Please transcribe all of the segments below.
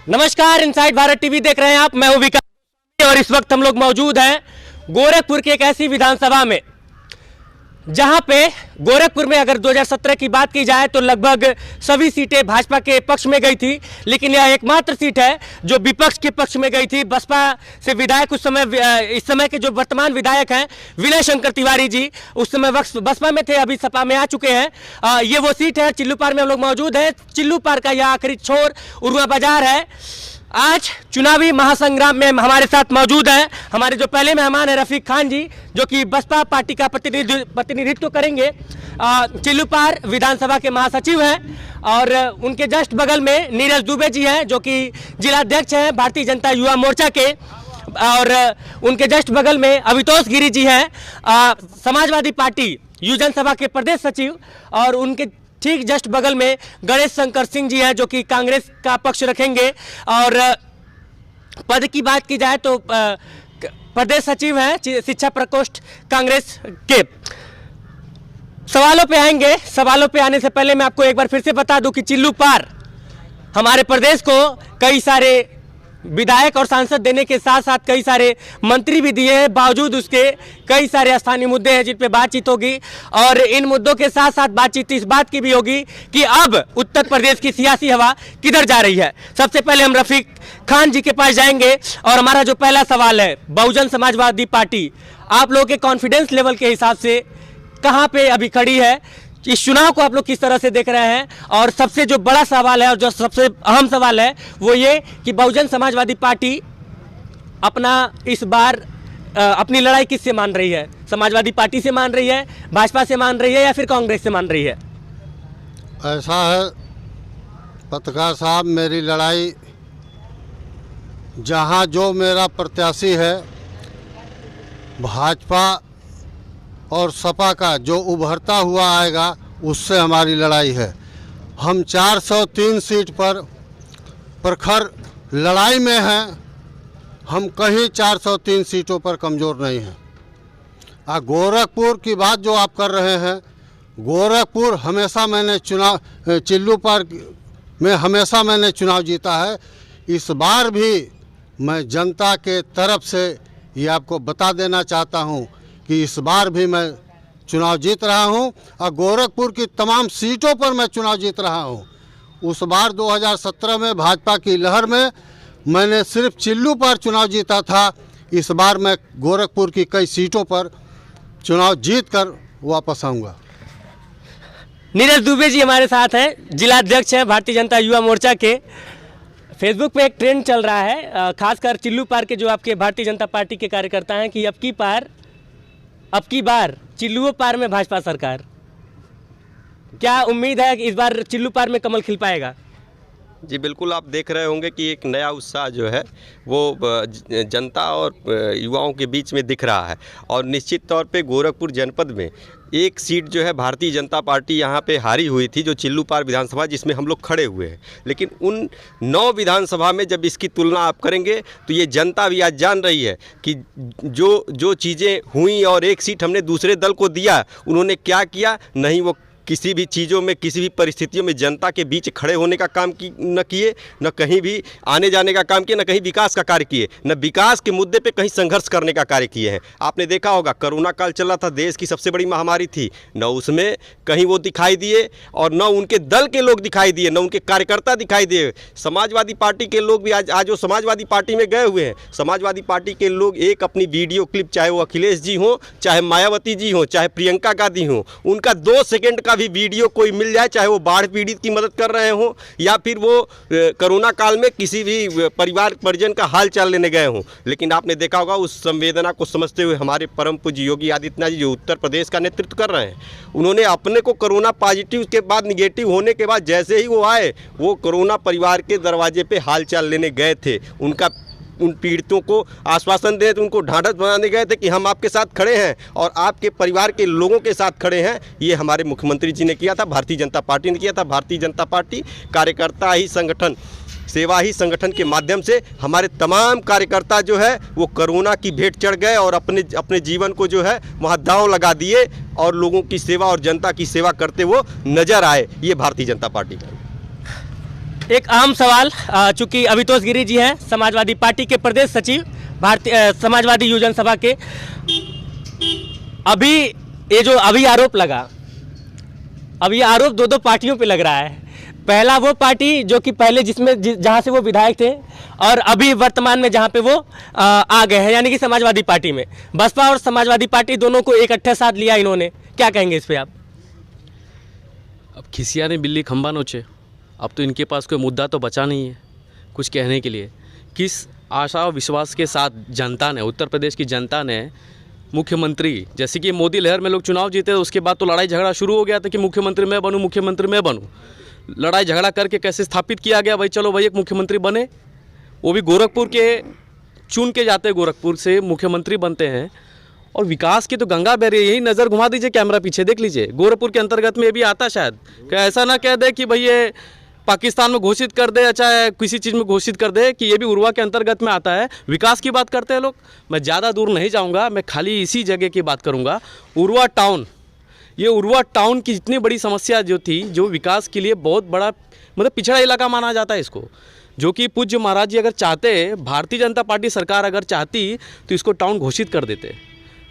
नमस्कार, inside Bharat TV देख रहे हैं आप। मैं हूं विकास और इस वक्त हम लोग मौजूद हैं गोरखपुर की एक ऐसी विधानसभा में जहां पे गोरखपुर में अगर 2017 की बात की जाए तो लगभग सभी सीटें भाजपा के पक्ष में गई थी, लेकिन यह एकमात्र सीट है जो विपक्ष के पक्ष में गई थी। बसपा से विधायक इस समय के जो वर्तमान विधायक हैं विनय शंकर तिवारी जी, उस समय बसपा में थे, अभी सपा में आ चुके हैं। ये वो सीट है, चिल्लूपार में हम लोग मौजूद हैं। चिल्लूपार का यह आखिरी छोर उरुआ बाजार है। आज चुनावी महासंग्राम में हमारे साथ मौजूद हैं हमारे जो पहले मेहमान हैं रफीक खान जी, जो कि बसपा पार्टी का प्रतिनिधित्व करेंगे। चिल्लूपार विधानसभा के महासचिव हैं और उनके जस्ट बगल में नीरज दुबे जी हैं, जो कि जिलाध्यक्ष हैं भारतीय जनता युवा मोर्चा के, और उनके जस्ट बगल में अवितोष गिरी जी हैं, समाजवादी पार्टी युवजन सभा के प्रदेश सचिव, और उनके ठीक जस्ट बगल में गणेश शंकर सिंह जी हैं, जो कि कांग्रेस का पक्ष रखेंगे। और पद की बात की जाए तो प्रदेश सचिव हैं शिक्षा प्रकोष्ठ कांग्रेस के। सवालों पे आएंगे। सवालों पे आने से पहले मैं आपको एक बार फिर से बता दूं कि चिल्लूपार हमारे प्रदेश को कई सारे विधायक और सांसद देने के साथ साथ कई सारे मंत्री भी दिए हैं। बावजूद उसके कई सारे स्थानीय मुद्दे हैं जिन पे बातचीत होगी, और इन मुद्दों के साथ साथ बातचीत इस बात की भी होगी कि अब उत्तर प्रदेश की सियासी हवा किधर जा रही है। सबसे पहले हम रफीक खान जी के पास जाएंगे और हमारा जो पहला सवाल है, बहुजन समाजवादी पार्टी आप लोगों के कॉन्फिडेंस लेवल के हिसाब से कहाँ पे अभी खड़ी है? इस चुनाव को आप लोग किस तरह से देख रहे हैं? और सबसे जो बड़ा सवाल है और जो सबसे अहम सवाल है वो ये कि बहुजन समाजवादी पार्टी अपना इस बार अपनी लड़ाई किससे मान रही है? समाजवादी पार्टी से मान रही है, भाजपा से मान रही है, या फिर कांग्रेस से मान रही है? ऐसा है पत्रकार साहब, मेरी लड़ाई जहां जो मेरा प्रत्याशी है भाजपा और सपा का जो उभरता हुआ आएगा उससे हमारी लड़ाई है। हम 403 सीट पर प्रखर लड़ाई में हैं। हम कहीं 403 सीटों पर कमज़ोर नहीं हैं। गोरखपुर की बात जो आप कर रहे हैं, गोरखपुर हमेशा मैंने चिल्लूपार में हमेशा मैंने चुनाव जीता है। इस बार भी मैं जनता के तरफ से ये आपको बता देना चाहता हूँ कि इस बार भी मैं चुनाव जीत रहा हूं और गोरखपुर की तमाम सीटों पर मैं चुनाव जीत रहा हूं। उस बार 2017 में भाजपा की लहर में मैंने सिर्फ चिल्लू पर चुनाव जीता था। इस बार मैं गोरखपुर की कई सीटों पर चुनाव जीत कर वापस आऊँगा। नीरज दुबे जी हमारे साथ हैं, जिलाध्यक्ष हैं भारतीय जनता युवा मोर्चा के। फेसबुक पे एक ट्रेंड चल रहा है, खासकर चिल्लूपार के जो आपके भारतीय जनता पार्टी के कार्यकर्ता हैं, कि अब की बार चिल्लूपार में भाजपा सरकार। क्या उम्मीद है कि इस बार चिल्लूपार में कमल खिल पाएगा? जी बिल्कुल, आप देख रहे होंगे कि एक नया उत्साह जो है वो जनता और युवाओं के बीच में दिख रहा है। और निश्चित तौर पे गोरखपुर जनपद में एक सीट जो है भारतीय जनता पार्टी यहाँ पे हारी हुई थी, जो चिल्लूपार विधानसभा, जिसमें हम लोग खड़े हुए हैं। लेकिन उन 9 विधानसभा में जब इसकी तुलना आप करेंगे तो ये जनता भी आज जान रही है कि जो चीज़ें हुई और एक सीट हमने दूसरे दल को दिया, उन्होंने क्या किया। नहीं वो किसी भी चीज़ों में, किसी भी परिस्थितियों में जनता के बीच खड़े होने का काम न किए, न कहीं भी आने जाने का काम किए, न कहीं विकास का कार्य किए, न विकास के मुद्दे पे कहीं संघर्ष करने का कार्य किए हैं। आपने देखा होगा कोरोना काल चल रहा था, देश की सबसे बड़ी महामारी थी, न उसमें कहीं वो दिखाई दिए और न उनके दल के लोग दिखाई दिए, न उनके कार्यकर्ता दिखाई दिए। समाजवादी पार्टी के लोग भी आज वो समाजवादी पार्टी में गए हुए हैं। समाजवादी पार्टी के लोग एक अपनी वीडियो क्लिप, चाहे वो अखिलेश जी हों, चाहे मायावती जी हों, चाहे प्रियंका गांधी हों, उनका 2 सेकेंड का भी वीडियो कोई मिल जाए, चाहे वो बाढ़ पीड़ित की मदद कर रहे हों या फिर वो कोरोना काल में किसी भी परिवार परिजन का हाल चाल लेने गए हों। लेकिन आपने देखा होगा उस संवेदना को समझते हुए हमारे परम पूज्य योगी आदित्यनाथ जी, जो उत्तर प्रदेश का नेतृत्व कर रहे हैं, उन्होंने अपने को कोरोना पॉजिटिव के बाद निगेटिव होने के बाद जैसे ही वो आए, वो कोरोना परिवार के दरवाजे पे हाल चाल लेने गए थे। उन पीड़ितों को आश्वासन दें, तो उनको ढांढस बनाने गए थे कि हम आपके साथ खड़े हैं और आपके परिवार के लोगों के साथ खड़े हैं। ये हमारे मुख्यमंत्री जी ने किया था, भारतीय जनता पार्टी ने किया था। भारतीय जनता पार्टी कार्यकर्ता ही संगठन, सेवा ही संगठन के माध्यम से हमारे तमाम कार्यकर्ता जो है वो कोरोना की भेंट चढ़ गए और अपने जीवन को जो है वहाँ दांव लगा दिए और लोगों की सेवा और जनता की सेवा करते वो नजर आए। ये भारतीय जनता पार्टी का। एक अहम सवाल, चूंकि अभितोष गिरी जी हैं समाजवादी पार्टी के प्रदेश सचिव भारतीय समाजवादी युवजन सभा के, अभी ये जो अभी आरोप लगा, अब ये आरोप दो पार्टियों पे लग रहा है। पहला वो पार्टी जो कि पहले जहां से वो विधायक थे, और अभी वर्तमान में जहां पे वो आ गए हैं, यानी कि समाजवादी पार्टी में। बसपा और समाजवादी पार्टी दोनों को इकट्ठे साथ लिया इन्होंने, क्या कहेंगे इस पे आप? अब खिसिया ने बिल्ली खंबा नोचे, अब तो इनके पास कोई मुद्दा तो बचा नहीं है कुछ कहने के लिए। किस आशा और विश्वास के साथ जनता ने, उत्तर प्रदेश की जनता ने मुख्यमंत्री, जैसे कि मोदी लहर में लोग चुनाव जीते, उसके बाद तो लड़ाई झगड़ा शुरू हो गया था कि मुख्यमंत्री मैं बनूं, मुख्यमंत्री मैं बनूं। लड़ाई झगड़ा करके कैसे स्थापित किया गया, भाई चलो भाई एक मुख्यमंत्री बने, वो भी गोरखपुर के चुन के जाते, गोरखपुर से मुख्यमंत्री बनते हैं। और विकास की तो गंगा बह रही है, यही नज़र घुमा दीजिए, कैमरा पीछे देख लीजिए, गोरखपुर के अंतर्गत में ये भी आता शायद। क्या ऐसा ना कह दे कि भाई ये पाकिस्तान में घोषित कर दे, चाहे किसी चीज़ में घोषित कर दे कि ये भी उर्वा के अंतर्गत में आता है। विकास की बात करते हैं लोग। मैं ज़्यादा दूर नहीं जाऊँगा, मैं खाली इसी जगह की बात करूँगा, उर्वा टाउन। ये उर्वा टाउन की इतनी बड़ी समस्या जो थी, जो विकास के लिए बहुत बड़ा मतलब पिछड़ा इलाका माना जाता है इसको, जो कि पूज्य महाराज जी अगर चाहते, भारतीय जनता पार्टी सरकार अगर चाहती तो इसको टाउन घोषित कर देते।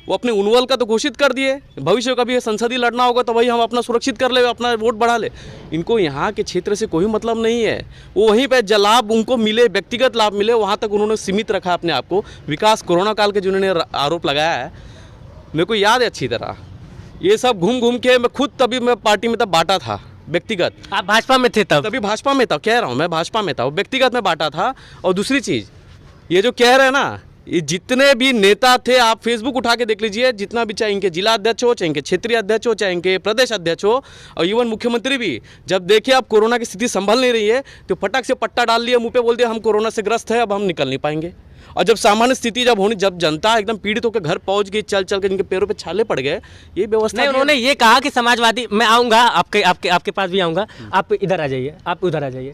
वो अपने उनवल का तो घोषित कर दिए, भविष्य में कभी संसदीय लड़ना होगा तो भाई हम अपना सुरक्षित कर ले, अपना वोट बढ़ा ले। इनको यहाँ के क्षेत्र से कोई मतलब नहीं है, वो वहीं पे लाभ उनको मिले, व्यक्तिगत लाभ मिले, वहाँ तक उन्होंने सीमित रखा अपने आप को। विकास कोरोना काल के जिन्होंने आरोप लगाया है, मेरे को याद है अच्छी तरह, ये सब घूम घूम के मैं खुद तभी मैं पार्टी में तब बांटा था व्यक्तिगत। आप भाजपा में थे तब? तभी भाजपा में था, कह रहा हूँ मैं भाजपा में था, वो व्यक्तिगत में बांटा था। और दूसरी चीज़ ये जो कह रहे हैं ना, ये जितने भी नेता थे, आप फेसबुक उठा के देख लीजिए, जितना भी, चाहे इनके जिला अध्यक्ष हो, चाहे इनके क्षेत्रीय अध्यक्ष हो, चाहे इनके प्रदेश अध्यक्ष हो, और इवन मुख्यमंत्री भी, जब देखे अब कोरोना की स्थिति संभल नहीं रही है तो फटक से पट्टा डाल लिया, मुंह पे बोल दिया हम कोरोना से ग्रस्त है, अब हम निकल नहीं पाएंगे। और जब सामान्य स्थिति जब होनी, जब जनता एकदम पीड़ित होकर घर पहुंच गई, चल चल के इनके पैरों पे छाले पड़ गए, ये व्यवस्था नहीं, उन्होंने ये कहा कि समाजवादी, मैं आऊँगा आपके पास भी आऊँगा, आप इधर आ जाइए, आप उधर आ जाइए।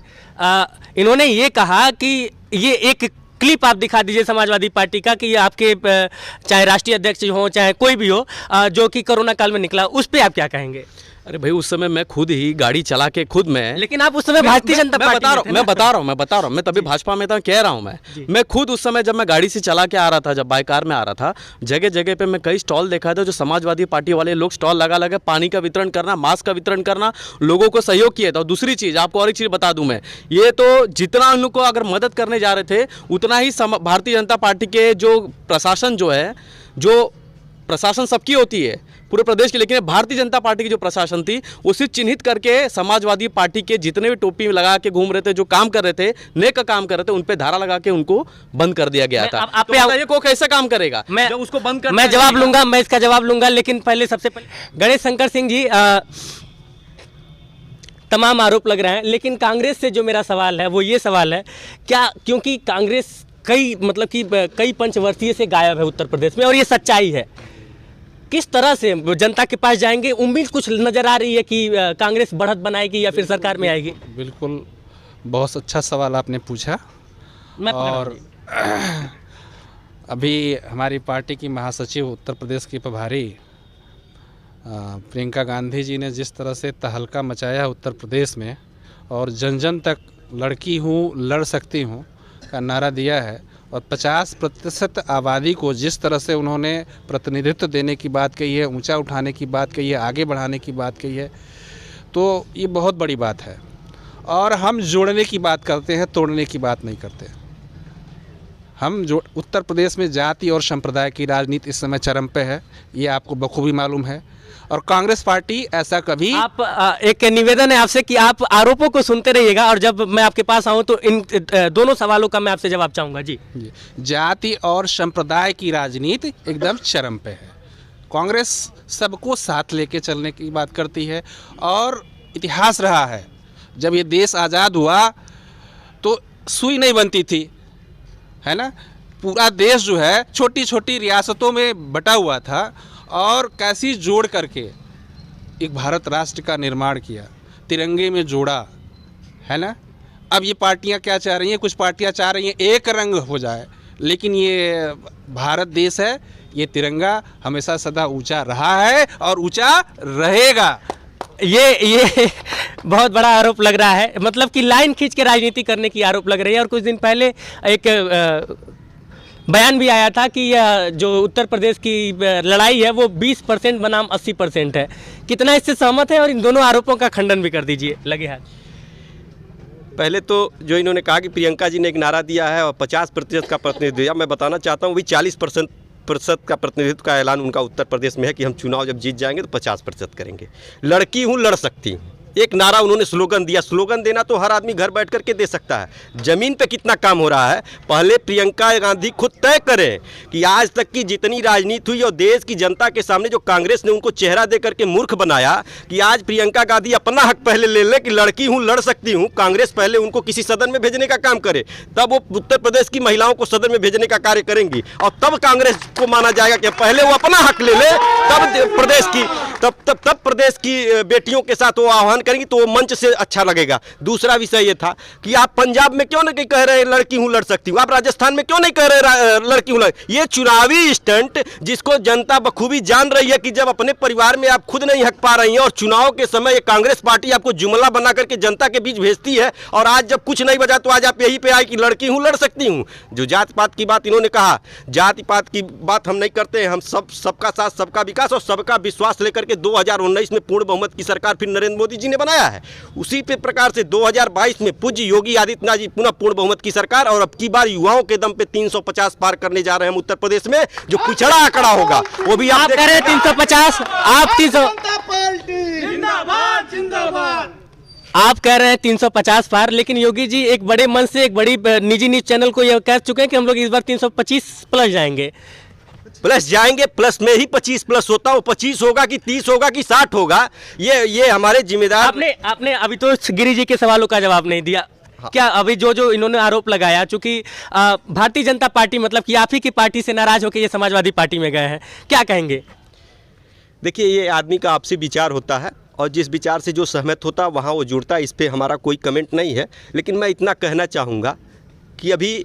इन्होंने ये कहा कि ये एक क्लिप आप दिखा दीजिए समाजवादी पार्टी का कि ये आपके चाहे राष्ट्रीय अध्यक्ष हो, चाहे कोई भी हो, जो कि कोरोना काल में निकला, उस पर आप क्या कहेंगे? अरे भाई उस समय मैं खुद ही गाड़ी चला के खुद में, लेकिन आप उस समय भारतीय जनता पार्टी मैं बता रहा हूँ, मैं तभी भाजपा में था, कह रहा हूँ मैं खुद उस समय जब मैं गाड़ी से चला के आ रहा था, जब बाइक कार में आ रहा था, जगह जगह पे मैं कई स्टॉल देखा था, जो समाजवादी पार्टी वाले लोग स्टॉल लगा लगा पानी का वितरण करना, मास्क का वितरण करना, लोगों को सहयोग किया था। और दूसरी चीज़ आपको और एक चीज़ बता दूँ मैं, ये तो जितना उन लोग को अगर मदद करने जा रहे थे, उतना ही भारतीय जनता पार्टी के जो प्रशासन जो है, जो प्रशासन सबकी होती है पूरे प्रदेश की, लेकिन भारतीय जनता पार्टी की जो प्रशासन थी वो सिर्फ चिन्हित करके समाजवादी पार्टी के जितने भी टोपी लगा के घूम रहे थे, जो काम कर रहे थे, नेक का काम कर रहे थे, उन पे धारा लगा के उनको बंद कर दिया गया था। आप बताइए को कैसे काम करेगा? मैं उसको बंद कर, मैं जवाब लूंगा, मैं इसका जवाब लूंगा, लेकिन पहले सबसे पहले गणेश शंकर सिंह जी, तमाम आरोप लग रहे हैं, लेकिन कांग्रेस से जो मेरा सवाल है वो ये सवाल है, क्या क्योंकि कांग्रेस कई पंचवर्षीय से गायब है उत्तर प्रदेश में, और ये सच्चाई है, किस तरह से जनता के पास जाएंगे? उम्मीद कुछ नजर आ रही है कि कांग्रेस बढ़त बनाएगी या फिर सरकार में आएगी? बिल्कुल, बहुत अच्छा सवाल आपने पूछा। और अभी हमारी पार्टी की महासचिव उत्तर प्रदेश की प्रभारी प्रियंका गांधी जी ने जिस तरह से तहलका मचाया उत्तर प्रदेश में, और जन जन तक लड़की हूँ लड़ सकती हूँ का नारा दिया है, और 50% आबादी को जिस तरह से उन्होंने प्रतिनिधित्व देने की बात कही है, ऊंचा उठाने की बात कही है, आगे बढ़ाने की बात कही है, तो ये बहुत बड़ी बात है। और हम जोड़ने की बात करते हैं, तोड़ने की बात नहीं करते। हम जो उत्तर प्रदेश में जाति और संप्रदाय की राजनीति इस समय चरम पे है, ये आपको बखूबी मालूम है, और कांग्रेस पार्टी ऐसा कभी। आप एक निवेदन है आपसे कि आप आरोपों को सुनते रहिएगा, और जब मैं आपके पास आऊं तो इन दोनों सवालों का मैं आपसे जवाब चाहूंगा। जी, जाति और संप्रदाय की राजनीति एकदम चरम पे है। कांग्रेस सबको साथ लेके चलने की बात करती है, और इतिहास रहा है, जब ये देश आज़ाद हुआ तो सुई नहीं बनती थी, है ना, पूरा देश जो है छोटी छोटी रियासतों में बटा हुआ था, और कैसी जोड़ करके एक भारत राष्ट्र का निर्माण किया, तिरंगे में जोड़ा, है ना। अब ये पार्टियां क्या चाह रही हैं? कुछ पार्टियां चाह रही हैं एक रंग हो जाए, लेकिन ये भारत देश है, ये तिरंगा हमेशा सदा ऊंचा रहा है और ऊंचा रहेगा। ये बहुत बड़ा आरोप लग रहा है, मतलब कि लाइन खींच के राजनीति करने की आरोप लग रही है। और कुछ दिन पहले एक बयान भी आया था कि यह जो उत्तर प्रदेश की लड़ाई है वो 20% बनाम 80% है। कितना इससे सहमत है और इन दोनों आरोपों का खंडन भी कर दीजिए लगे हाथ। पहले तो जो इन्होंने कहा कि प्रियंका जी ने एक नारा दिया है और 50% का प्रतिनिधित्व दिया, मैं बताना चाहता हूँ भी 40% का प्रतिनिधित्व का ऐलान उनका उत्तर प्रदेश में है कि हम चुनाव जब जीत जाएंगे तो 50% करेंगे। लड़की हूँ लड़ सकती हूँ, एक नारा उन्होंने स्लोगन दिया। स्लोगन देना तो हर आदमी घर बैठ करके दे सकता है, ज़मीन पे कितना काम हो रहा है पहले प्रियंका गांधी खुद तय करें कि आज तक की जितनी राजनीति हुई और देश की जनता के सामने जो कांग्रेस ने उनको चेहरा दे करके मूर्ख बनाया, कि आज प्रियंका गांधी अपना हक पहले ले ले कि लड़की हूँ लड़ सकती हूँ। कांग्रेस पहले उनको किसी सदन में भेजने का काम करे, तब वो उत्तर प्रदेश की महिलाओं को सदन में भेजने का कार्य करेंगी और तब कांग्रेस को माना जाएगा कि पहले वो अपना हक ले ले, तब प्रदेश की तब प्रदेश की बेटियों के साथ वो आह्वान करेंगी तो वो मंच से अच्छा लगेगा। दूसरा विषय ये था कि आप पंजाब में क्यों नहीं कह रहे लड़की हूँ लड़ सकती हूँ, आप राजस्थान में क्यों नहीं कह रहे लड़की हूँ ये चुनावी स्टंट जिसको जनता बखूबी जान रही है कि जब अपने परिवार में आप खुद नहीं हक पा रही हैं और चुनाव के समय ये कांग्रेस पार्टी आपको जुमला बना करके जनता के बीच भेजती है और आज जब कुछ नहीं बचा तो आज आप यही पे आए कि लड़की हूँ लड़ सकती हूँ। जो जाति पात की बात इन्होंने कहा, जाति पात की बात हम नहीं करते हैं, हम सबका साथ सबका विकास और सबका विश्वास लेकर के 2019 में पूर्ण बहुमत की सरकार फिर नरेंद्र मोदी जी ने बनाया है। उसी पे प्रकार से 2022 में पूज्य योगी आदित्यनाथ जी पुनः पूर्ण बहुमत की सरकार और अब की बार युवाओं के दम पे 350 पार करने जा रहे हैं उत्तर प्रदेश में, जो पिछड़ा आंकड़ा होगा वो भी आप कह रहे हैं 350, आप 300 आप कह रहे हैं 350 पार, लेकिन योगी जी एक बड़े मन से एक बड़ी निजी न्यूज चैनल को यह कह चुके हैं कि हम लोग इस बार 325 प्लस जाएंगे। प्लस जाएंगे, प्लस में ही 25 प्लस होता है, वो 25 होगा कि 30 होगा कि 60 होगा, ये हमारे जिम्मेदार। आपने अभी तो गिरी जी के सवालों का जवाब नहीं दिया। हाँ। क्या अभी जो इन्होंने आरोप लगाया, चूंकि भारतीय जनता पार्टी मतलब कि आप ही की पार्टी से नाराज होकर ये समाजवादी पार्टी में गए हैं, क्या कहेंगे? देखिए, ये आदमी का आपसी विचार होता है और जिस विचार से जो सहमत होता है वहाँ वो जुड़ता है, इस पर हमारा कोई कमेंट नहीं है। लेकिन मैं इतना कहना चाहूँगा कि अभी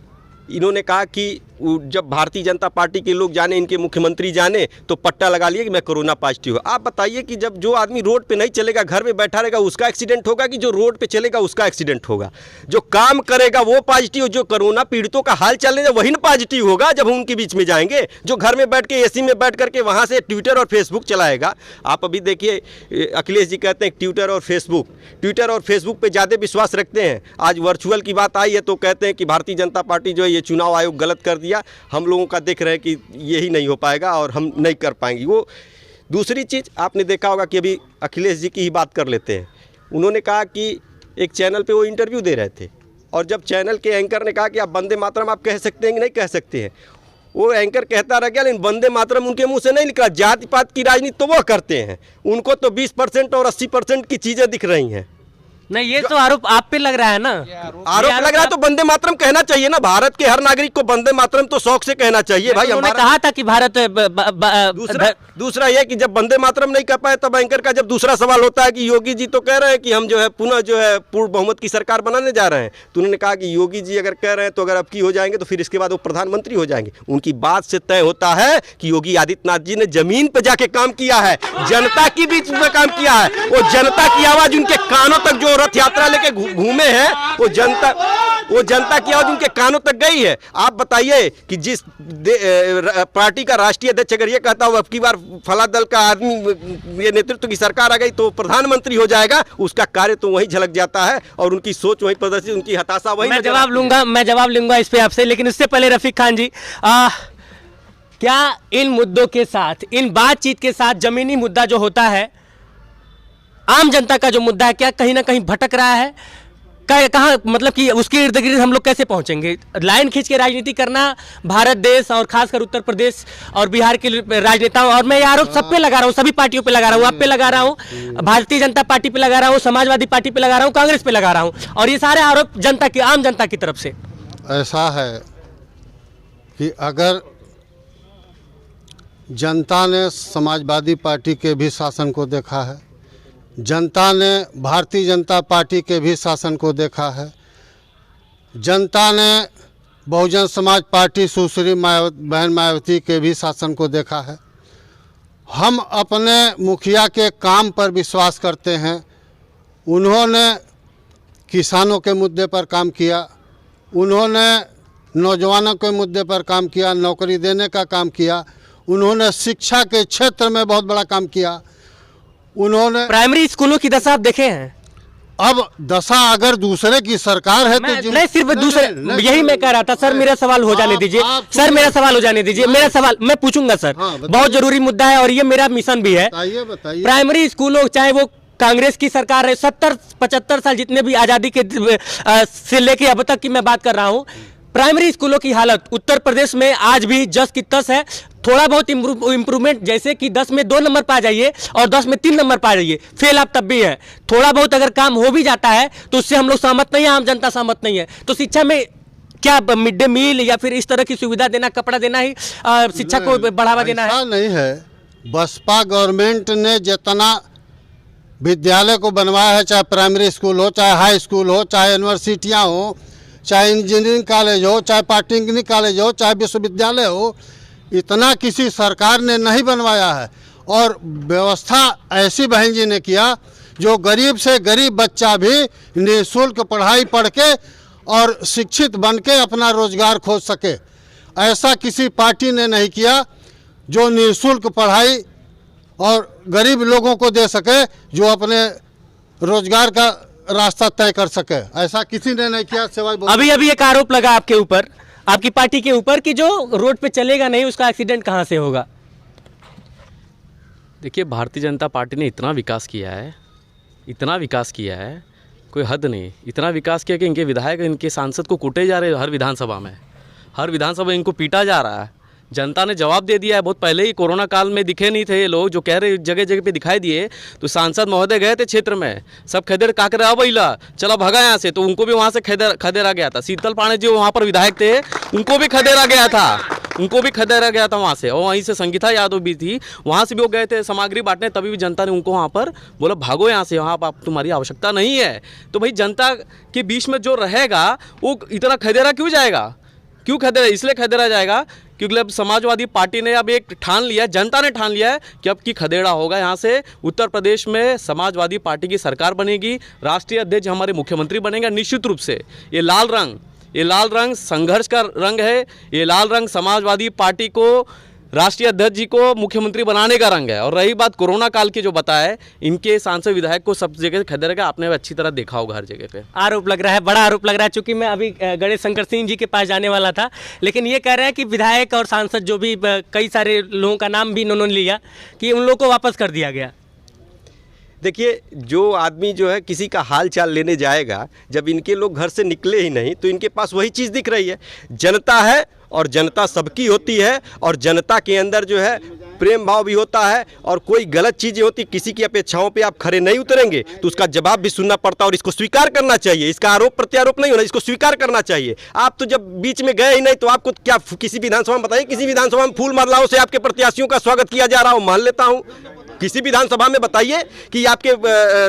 इन्होंने कहा कि जब भारतीय जनता पार्टी के लोग जाने, इनके मुख्यमंत्री जाने तो पट्टा लगा लिए कि मैं कोरोना पॉजिटिव हूँ। आप बताइए कि जब जो आदमी रोड पे नहीं चलेगा, घर में बैठा रहेगा, उसका एक्सीडेंट होगा कि जो रोड पे चलेगा उसका एक्सीडेंट होगा? जो काम करेगा वो पॉजिटिव, जो कोरोना पीड़ितों का हाल चलेगा वही ना पॉजिटिव होगा जब हम उनके बीच में जाएंगे। जो घर में बैठ के एसी में बैठ करके वहाँ से ट्विटर और फेसबुक चलाएगा। आप अभी देखिए, अखिलेश जी कहते हैं ट्विटर और फेसबुक पे ज़्यादा विश्वास रखते हैं। आज वर्चुअल की बात आई है तो कहते हैं कि भारतीय जनता पार्टी जो है ये चुनाव आयोग गलत कर दिया, हम लोगों का देख रहे हैं कि यही नहीं हो पाएगा और हम नहीं कर पाएंगे। वो दूसरी चीज़ आपने देखा होगा कि अभी अखिलेश जी की ही बात कर लेते हैं। उन्होंने कहा कि एक चैनल पे वो इंटरव्यू दे रहे थे और जब चैनल के एंकर ने कहा कि आप वंदे मातरम आप कह सकते हैं कि नहीं कह सकते हैं, वो एंकर कहता रह गया, लेकिन वंदे मातरम उनके मुंह से नहीं निकला। जाति पात की राजनीति तो वो करते हैं, उनको तो 20% और 80% की चीज़ें दिख रही हैं। नहीं, ये तो आरोप आप पे लग रहा है ना। आरोप लग रहा है तो वंदे मातरम कहना चाहिए ना। भारत के हर नागरिक को वंदे मातरम तो शौक से कहना चाहिए भाई। उन्होंने कहा था कि भारत दूसरा ये कि जब वंदे मातरम नहीं कह पाए तब एंकर का जब दूसरा सवाल होता है कि योगी जी तो कह रहे हैं कि हम जो है पुनः जो है पूर्ण बहुमत की सरकार बनाने जा रहे हैं, तो उन्होंने कहा कि योगी जी अगर कह रहे हैं तो अगर अब की हो जाएंगे तो फिर इसके बाद वो प्रधानमंत्री हो जाएंगे। उनकी बात से तय होता है कि योगी आदित्यनाथ जी ने जमीन पर जाके काम किया है, जनता के बीच में काम किया है। वो जनता की आवाज उनके कानों तक जो रथ यात्रा लेके घूमे हैं, वो जनता की आवाज उनके कानों तक गई है। आप बताइए कि जिस पार्टी का राष्ट्रीय अध्यक्ष अगर ये कहता हो अब की बार फला दल का आदमी ये नेतृत्व की सरकार आ गई तो प्रधानमंत्री हो जाएगा, उसका कार्य तो वहीं झलक जाता है और उनकी सोच वहीं प्रदर्शित, उनकी हताशा वहीं। मैं जवाब लूंगा इस पे आपसे, लेकिन इससे पहले रफीक खान जी, क्या इन मुद्दों के साथ, इन बातचीत के साथ जमीनी मुद्दा जो होता है, आम जनता का जो मुद्दा है, क्या कहीं ना कहीं भटक रहा है? कहाँ मतलब कि उसके इर्द गिर्द हम लोग कैसे पहुंचेंगे? लाइन खींच के राजनीति करना भारत देश और खासकर उत्तर प्रदेश और बिहार के राजनेताओं, और मैं ये आरोप सब पे लगा रहा हूँ, सभी पार्टियों पे लगा रहा हूँ, आप पे लगा रहा हूँ, भारतीय जनता पार्टी पे लगा रहा हूँ, समाजवादी पार्टी पे लगा रहा हूँ, कांग्रेस पे लगा रहा हूँ, और ये सारे आरोप आम जनता की तरफ से। ऐसा है कि अगर जनता ने समाजवादी पार्टी के भी शासन को देखा है, जनता ने भारतीय जनता पार्टी के भी शासन को देखा है, जनता ने बहुजन समाज पार्टी सुश्री बहन मायावती के भी शासन को देखा है, हम अपने मुखिया के काम पर विश्वास करते हैं। उन्होंने किसानों के मुद्दे पर काम किया, उन्होंने नौजवानों के मुद्दे पर काम किया, नौकरी देने का काम किया, उन्होंने शिक्षा के क्षेत्र में बहुत बड़ा काम किया। उन्होंने प्राइमरी स्कूलों की दशा आप देखे हैं। अब दशा अगर दूसरे की सरकार है तो नहीं सिर्फ दूसरे, यही मैं कह रहा था सर। मेरा सवाल हो जाने दीजिए सर, मेरा सवाल हो जाने दीजिए। मेरा सवाल मैं पूछूंगा सर, बहुत जरूरी मुद्दा है और ये मेरा मिशन भी है। बताइए। प्राइमरी स्कूलों चाहे वो कांग्रेस की सरकार है, 70-75 साल जितने भी आज़ादी के से लेके अब तक की मैं बात कर रहा हूँ, प्राइमरी स्कूलों की हालत उत्तर प्रदेश में आज भी जस की तस है। थोड़ा बहुत इम्प्रूवमेंट, जैसे कि 10 में 2 नंबर पा जाइए और 10 में 3 नंबर पा जाइए, फेल आप तब भी हैं। थोड़ा बहुत अगर काम हो भी जाता है तो उससे हम लोग सहमत नहीं है, आम जनता सहमत नहीं है। तो शिक्षा में क्या मिड डे मील या फिर इस तरह की सुविधा देना, कपड़ा देना ही शिक्षा को बढ़ावा देना है? ऐसा नहीं है। बसपा गवर्नमेंट ने जितना विद्यालय को बनवाया है, चाहे प्राइमरी स्कूल हो, चाहे हाई स्कूल हो, चाहे यूनिवर्सिटियाँ हो, चाहे इंजीनियरिंग कॉलेज हो, चाहे पॉलिटेक्निक कॉलेज हो, चाहे विश्वविद्यालय हो, इतना किसी सरकार ने नहीं बनवाया है। और व्यवस्था ऐसी बहन जी ने किया जो गरीब से गरीब बच्चा भी निःशुल्क पढ़ाई पढ़ के और शिक्षित बन के अपना रोजगार खोज सके। ऐसा किसी पार्टी ने नहीं किया जो निःशुल्क पढ़ाई और गरीब लोगों को दे सके, जो अपने रोजगार का रास्ता तय कर सके। ऐसा किसी ने नहीं किया सिवाय अभी एक आरोप लगा आपके ऊपर, आपकी पार्टी के ऊपर, कि जो रोड पे चलेगा नहीं उसका एक्सीडेंट कहाँ से होगा? देखिए, भारतीय जनता पार्टी ने इतना विकास किया है, इतना विकास किया है, कोई हद नहीं। इतना विकास किया कि इनके विधायक, इनके सांसद को कूटे जा रहे हैं। हर विधानसभा में इनको पीटा जा रहा है। जनता ने जवाब दे दिया है। बहुत पहले ही कोरोना काल में दिखे नहीं थे ये लोग, जो कह रहे जगह जगह पे दिखाई दिए। तो सांसद महोदय गए थे क्षेत्र में, सब खदेड़ काकर अबैला चला भगा यहाँ से, तो उनको भी वहाँ से खदेड़ा गया था। शीतल पांडे जो वहाँ पर विधायक थे, उनको भी खदेड़ा गया था वहाँ से। और वहीं से संगीता यादव भी थी, वहाँ से भी वो गए थे सामग्री बांटने, तभी भी जनता ने उनको वहाँ पर बोला भागो यहाँ से, वहाँ आप तुम्हारी आवश्यकता नहीं है। तो भाई जनता के बीच में जो रहेगा वो इतना खदेड़ा क्यों जाएगा? क्यों खदेड़ा? इसलिए खदेड़ा जाएगा क्योंकि अब समाजवादी पार्टी ने अब एक ठान लिया है, जनता ने ठान लिया है कि अब की खदेड़ा होगा। यहाँ से उत्तर प्रदेश में समाजवादी पार्टी की सरकार बनेगी, राष्ट्रीय अध्यक्ष हमारे मुख्यमंत्री बनेंगे निश्चित रूप से। ये लाल रंग संघर्ष का रंग है। ये लाल रंग समाजवादी पार्टी को, राष्ट्रीय अध्यक्ष जी को मुख्यमंत्री बनाने का रंग है। और रही बात कोरोना काल की, जो बताया, इनके सांसद विधायक को सब जगह खदेड़ेगा, आपने अच्छी तरह देखा होगा हर जगह पे। आरोप लग रहा है, बड़ा आरोप लग रहा है। चूंकि मैं अभी गणेश शंकर सिंह जी के पास जाने वाला था, लेकिन ये कह रहे हैं कि विधायक और सांसद जो भी कई सारे लोगों का नाम भी इन्होंने लिया कि उन लोगों को वापस कर दिया गया। देखिए, जो आदमी जो है किसी का हाल चाल लेने जाएगा, जब इनके लोग घर से निकले ही नहीं तो इनके पास वही चीज़ दिख रही है। जनता है और जनता सबकी होती है, और जनता के अंदर जो है प्रेम भाव भी होता है। और कोई गलत चीज़ें होती, किसी की अपेक्षाओं पे आप खरे नहीं उतरेंगे तो उसका जवाब भी सुनना पड़ता है और इसको स्वीकार करना चाहिए। इसका आरोप प्रत्यारोप नहीं होना, इसको स्वीकार करना चाहिए। आप तो जब बीच में गए ही नहीं तो आपको क्या किसी विधानसभा में, बताइए किसी विधानसभा में फूल मालाओं से आपके प्रत्याशियों का स्वागत किया जा रहा हो? मान लेता हूँ। किसी विधानसभा में बताइए कि आपके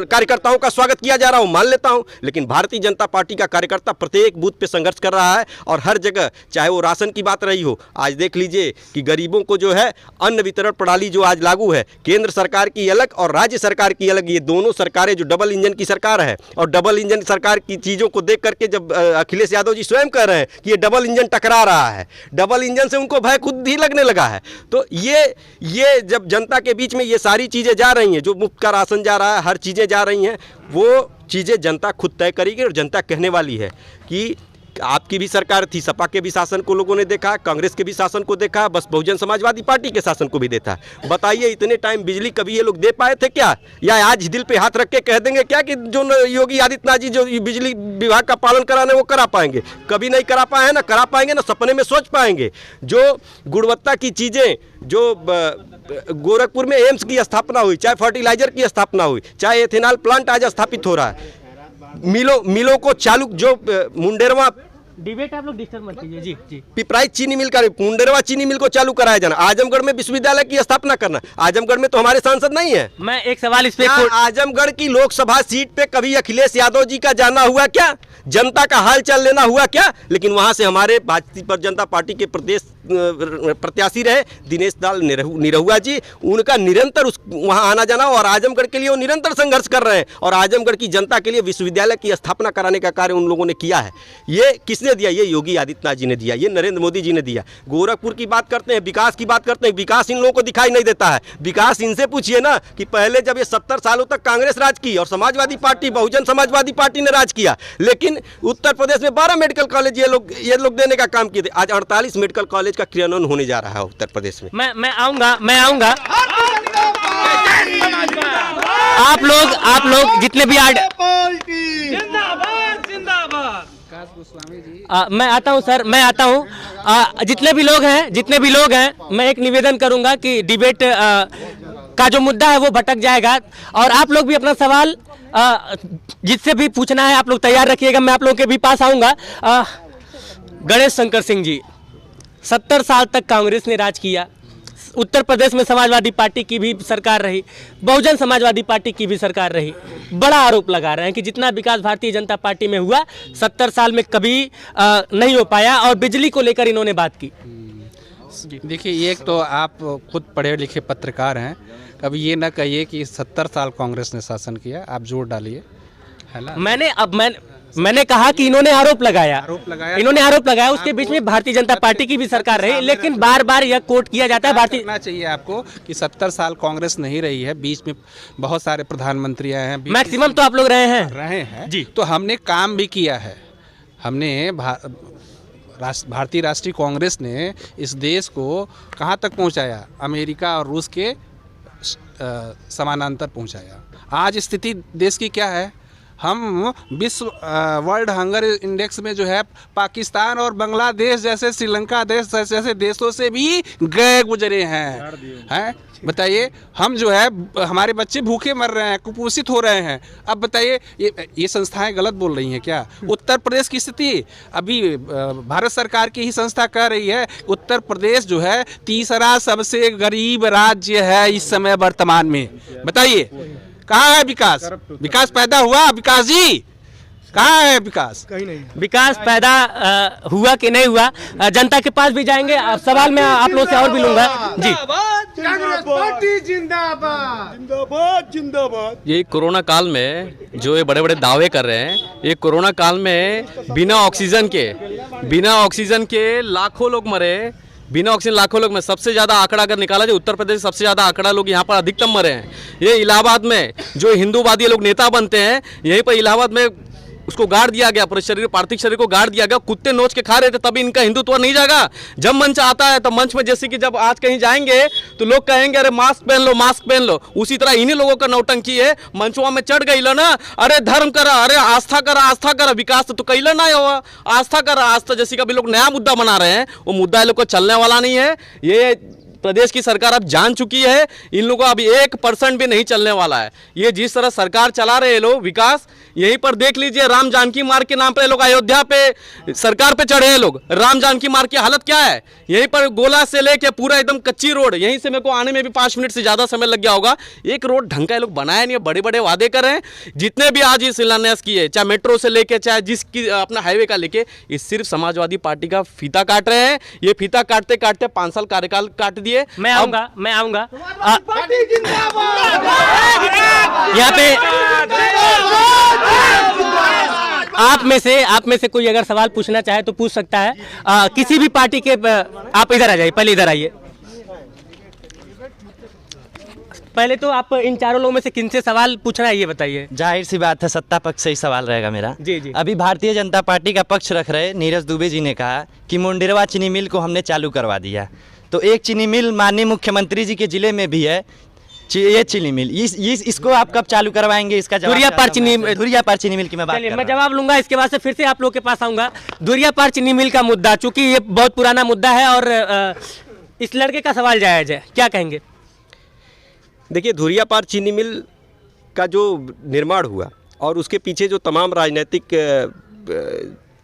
कार्यकर्ताओं का स्वागत किया जा रहा हो, मान लेता हूं। लेकिन भारतीय जनता पार्टी का कार्यकर्ता प्रत्येक बूथ पे संघर्ष कर रहा है और हर जगह, चाहे वो राशन की बात रही हो, आज देख लीजिए कि गरीबों को जो है अन्न वितरण प्रणाली जो आज लागू है, केंद्र सरकार की अलग और राज्य सरकार की अलग, ये दोनों सरकारें जो डबल इंजन की सरकार है, और डबल इंजन सरकार की चीज़ों को देख करके जब अखिलेश यादव जी स्वयं कह रहे हैं कि ये डबल इंजन टकरा रहा है, डबल इंजन से उनको भय खुद ही लगने लगा है। तो ये जब जनता के बीच में ये सारी चीज़ें जा रही हैं, जो मुफ्त का राशन जा रहा है, हर चीज़ें जा रही हैं, वो चीज़ें जनता खुद तय करेगी। और जनता कहने वाली है कि आपकी भी सरकार थी, सपा के भी शासन को लोगों ने देखा, कांग्रेस के भी शासन को देखा, बस बहुजन समाजवादी पार्टी के शासन को भी देखा। बताइए, इतने टाइम बिजली कभी ये लोग दे पाए थे क्या? या आज दिल पे हाथ रख के कह देंगे क्या कि जो योगी आदित्यनाथ जी जो बिजली विभाग का पालन कराने वो करा पाएंगे? कभी नहीं करा पाए हैं, ना करा पाएंगे, ना सपने में सोच पाएंगे। जो गुणवत्ता की चीज़ें, जो गोरखपुर में एम्स की स्थापना हुई, चाहे फर्टिलाइजर की स्थापना हुई, चाहे एथेनॉल प्लांट आज स्थापित हो रहा है, मिलों को चालू, जो मुंडेरवा डिबेट आप लोग डिस्टर्ब मत कीजिए। जी जी। पिपराइच चीनी मिल का, मुंडेरवा चीनी मिल को चालू कराया जाना, आजमगढ़ में विश्वविद्यालय की स्थापना करना। आजमगढ़ में तो हमारे सांसद नहीं है। मैं एक सवाल इस पे क्या आजमगढ़ की लोकसभा सीट पे कभी अखिलेश यादव जी का जाना हुआ क्या? जनता का हाल चाल लेना हुआ क्या? लेकिन वहां से हमारे भारतीय जनता पार्टी के प्रदेश प्रत्याशी रहे दिनेश लाल निरहुआ जी, उनका निरंतर वहां आना जाना, और आजमगढ़ के लिए वो निरंतर संघर्ष कर रहे हैं, और आजमगढ़ की जनता के लिए विश्वविद्यालय की स्थापना कराने का कार्य उन लोगों ने किया है। ये किसने दिया? ये योगी आदित्यनाथ जी ने दिया, ये नरेंद्र मोदी जी ने दिया। गोरखपुर की बात करते हैं, विकास की बात करते हैं, विकास इन लोगों को दिखाई नहीं देता है। विकास इनसे पूछिए ना कि पहले जब ये 70 सालों तक कांग्रेस राज की और समाजवादी पार्टी, बहुजन समाजवादी पार्टी ने राज किया, लेकिन उत्तर प्रदेश में 12 मेडिकल कॉलेज ये लोग देने का काम किए थे। आज 48 मेडिकल कॉलेज का क्रियान्वयन होने जा रहा है उत्तर प्रदेश में। मैं आऊंगा आप लोग जितने भी मैं आता हूं सर, मैं आता हूं। जितने भी लोग हैं मैं एक निवेदन करूंगा कि डिबेट का जो मुद्दा है वो भटक जाएगा, और आप लोग भी अपना सवाल जिससे भी पूछना है आप लोग तैयार रखिएगा। मैं आप लोगों के भी पास आऊंगा। गणेश शंकर सिंह जी, 70 साल तक कांग्रेस ने राज किया, उत्तर प्रदेश में समाजवादी पार्टी की भी सरकार रही, बहुजन समाजवादी पार्टी की भी सरकार रही। बड़ा आरोप लगा रहे हैं कि जितना विकास भारतीय जनता पार्टी में हुआ 70 साल में कभी नहीं हो पाया, और बिजली को लेकर इन्होंने बात की। देखिए, एक तो आप खुद पढ़े लिखे पत्रकार हैं, कभी ये ना कहिए कि 70 साल कांग्रेस ने शासन किया, आप जोर डालिए, है ना। मैंने कहा कि इन्होंने आरोप लगाया, उसके बीच में भारतीय जनता पार्टी की भी सरकार रही, लेकिन बार बार यह कोट किया जाता है भारतीय। करना चाहिए आपको कि 70 साल कांग्रेस नहीं रही है, बीच में बहुत सारे प्रधानमंत्री आए हैं, मैक्सिमम तो आप लोग रहे हैं जी। तो हमने काम भी किया है, हमने भारतीय राष्ट्रीय कांग्रेस ने इस देश को कहाँ तक पहुँचाया? अमेरिका और रूस के समानांतर पहुँचाया। आज स्थिति देश की क्या है? हम विश्व वर्ल्ड हंगर इंडेक्स में जो है पाकिस्तान और बांग्लादेश जैसे, श्रीलंका देश जैसे देशों से भी गए गुजरे हैं। बताइए, हम जो है हमारे बच्चे भूखे मर रहे हैं, कुपोषित हो रहे हैं। अब बताइए, ये संस्थाएं गलत बोल रही हैं क्या? उत्तर प्रदेश की स्थिति अभी भारत सरकार की ही संस्था कह रही है, उत्तर प्रदेश जो है तीसरा सबसे गरीब राज्य है इस समय वर्तमान में। बताइए, कहाँ है विकास? विकास पैदा हुआ? विकास जी, कहाँ है विकास? कहीं नहीं। विकास पैदा हुआ कि नहीं हुआ, जनता के पास भी जाएंगे। सवाल मैं आप लोगों से और भी लूंगा जी। कांग्रेस पार्टी जिंदाबाद, जिंदाबाद, जिंदाबाद। ये कोरोना काल में जो ये बड़े बड़े दावे कर रहे हैं, ये कोरोना काल में बिना ऑक्सीजन के लाखों लोग मरे, बिना ऑक्सीजन लाखों लोग में सबसे ज़्यादा आंकड़ा अगर निकाला जाए, उत्तर प्रदेश सबसे ज़्यादा आंकड़ा लोग यहाँ पर अधिकतम मरे हैं। ये इलाहाबाद में जो हिंदूवादी लोग नेता बनते हैं, यहीं पर इलाहाबाद में उसको गाड़ दिया गया, पूरे शरीर, पार्थिव शरीर को गाड़ दिया गया, कुत्ते नोच के खा रहे थे, तभी इनका हिंदुत्व नहीं जागा। जब मंच आता है तो मंच में जैसे कि जब आज कहीं जाएंगे तो लोग कहेंगे अरे मास्क पहन लो, मास्क पहन लो, उसी तरह इन्हीं लोगों का नौटंकी है। मंचवा में चढ़ गई लो ना, अरे धर्म करा, अरे आस्था करा, आस्था करा, विकास तो कैला ना हुआ, आस्था करा, आस्था जैसे कि अभी लोग नया मुद्दा बना रहे हैं, वो मुद्दा लोग को चलने वाला नहीं है। ये प्रदेश की सरकार अब जान चुकी है, इन लोगों को अभी 1% भी नहीं चलने वाला है। ये जिस तरह सरकार चला रहे हैं लोग विकास, यहीं पर देख लीजिए, राम जानकी मार्ग के नाम पे लोग अयोध्या पे सरकार पे चढ़े हैं लोग। राम जानकी मार्ग की हालत क्या है? यहीं पर गोला से लेके पूरा एकदम कच्ची रोड, यहीं से मेरे को आने में भी 5 मिनट से ज़्यादा समय लग गया होगा। एक रोड ढंग का लोग बनाया नहीं है, बड़े बड़े वादे कर रहे हैं। जितने भी आज ये शिलान्यास किए, चाहे मेट्रो से लेके चाहे जिसकी अपना हाईवे का लेके, ये सिर्फ समाजवादी पार्टी का फीता काट रहे हैं। ये फीता काटते काटते 5 साल कार्यकाल काट दिए। मैं आऊंगा यहाँ पे। आप में से कोई अगर सवाल पूछना चाहे तो पूछ सकता है, किसी भी पार्टी के। आप इधर आ जाइए, पहले इधर आइए। पहले तो आप इन चारों लोगों में से किनसे सवाल पूछना है ये बताइए। जाहिर सी बात है, सत्ता पक्ष से ही सवाल रहेगा मेरा। जी जी। अभी भारतीय जनता पार्टी का पक्ष रख रहे नीरज दुबे जी ने कहा कि मुंडेरवा चीनी मिल को हमने चालू करवा दिया। तो एक चीनी मिल माननीय मुख्यमंत्री जी के जिले में भी है, ये चीनी मिल, इसको आप कब चालू करवाएंगे? इसका जवाब धुरियापार चीनी मिल की मैं बात कर रहा हूं। मैं जवाब लूंगा, इसके बाद से फिर से आप लोग के पास आऊंगा। धुरियापार चीनी मिल का मुद्दा, चूंकि ये बहुत पुराना मुद्दा है और इस लड़के का सवाल जायज है, क्या कहेंगे? देखिए, धुरियापार चीनी मिल का जो निर्माण हुआ और उसके पीछे जो तमाम राजनीतिक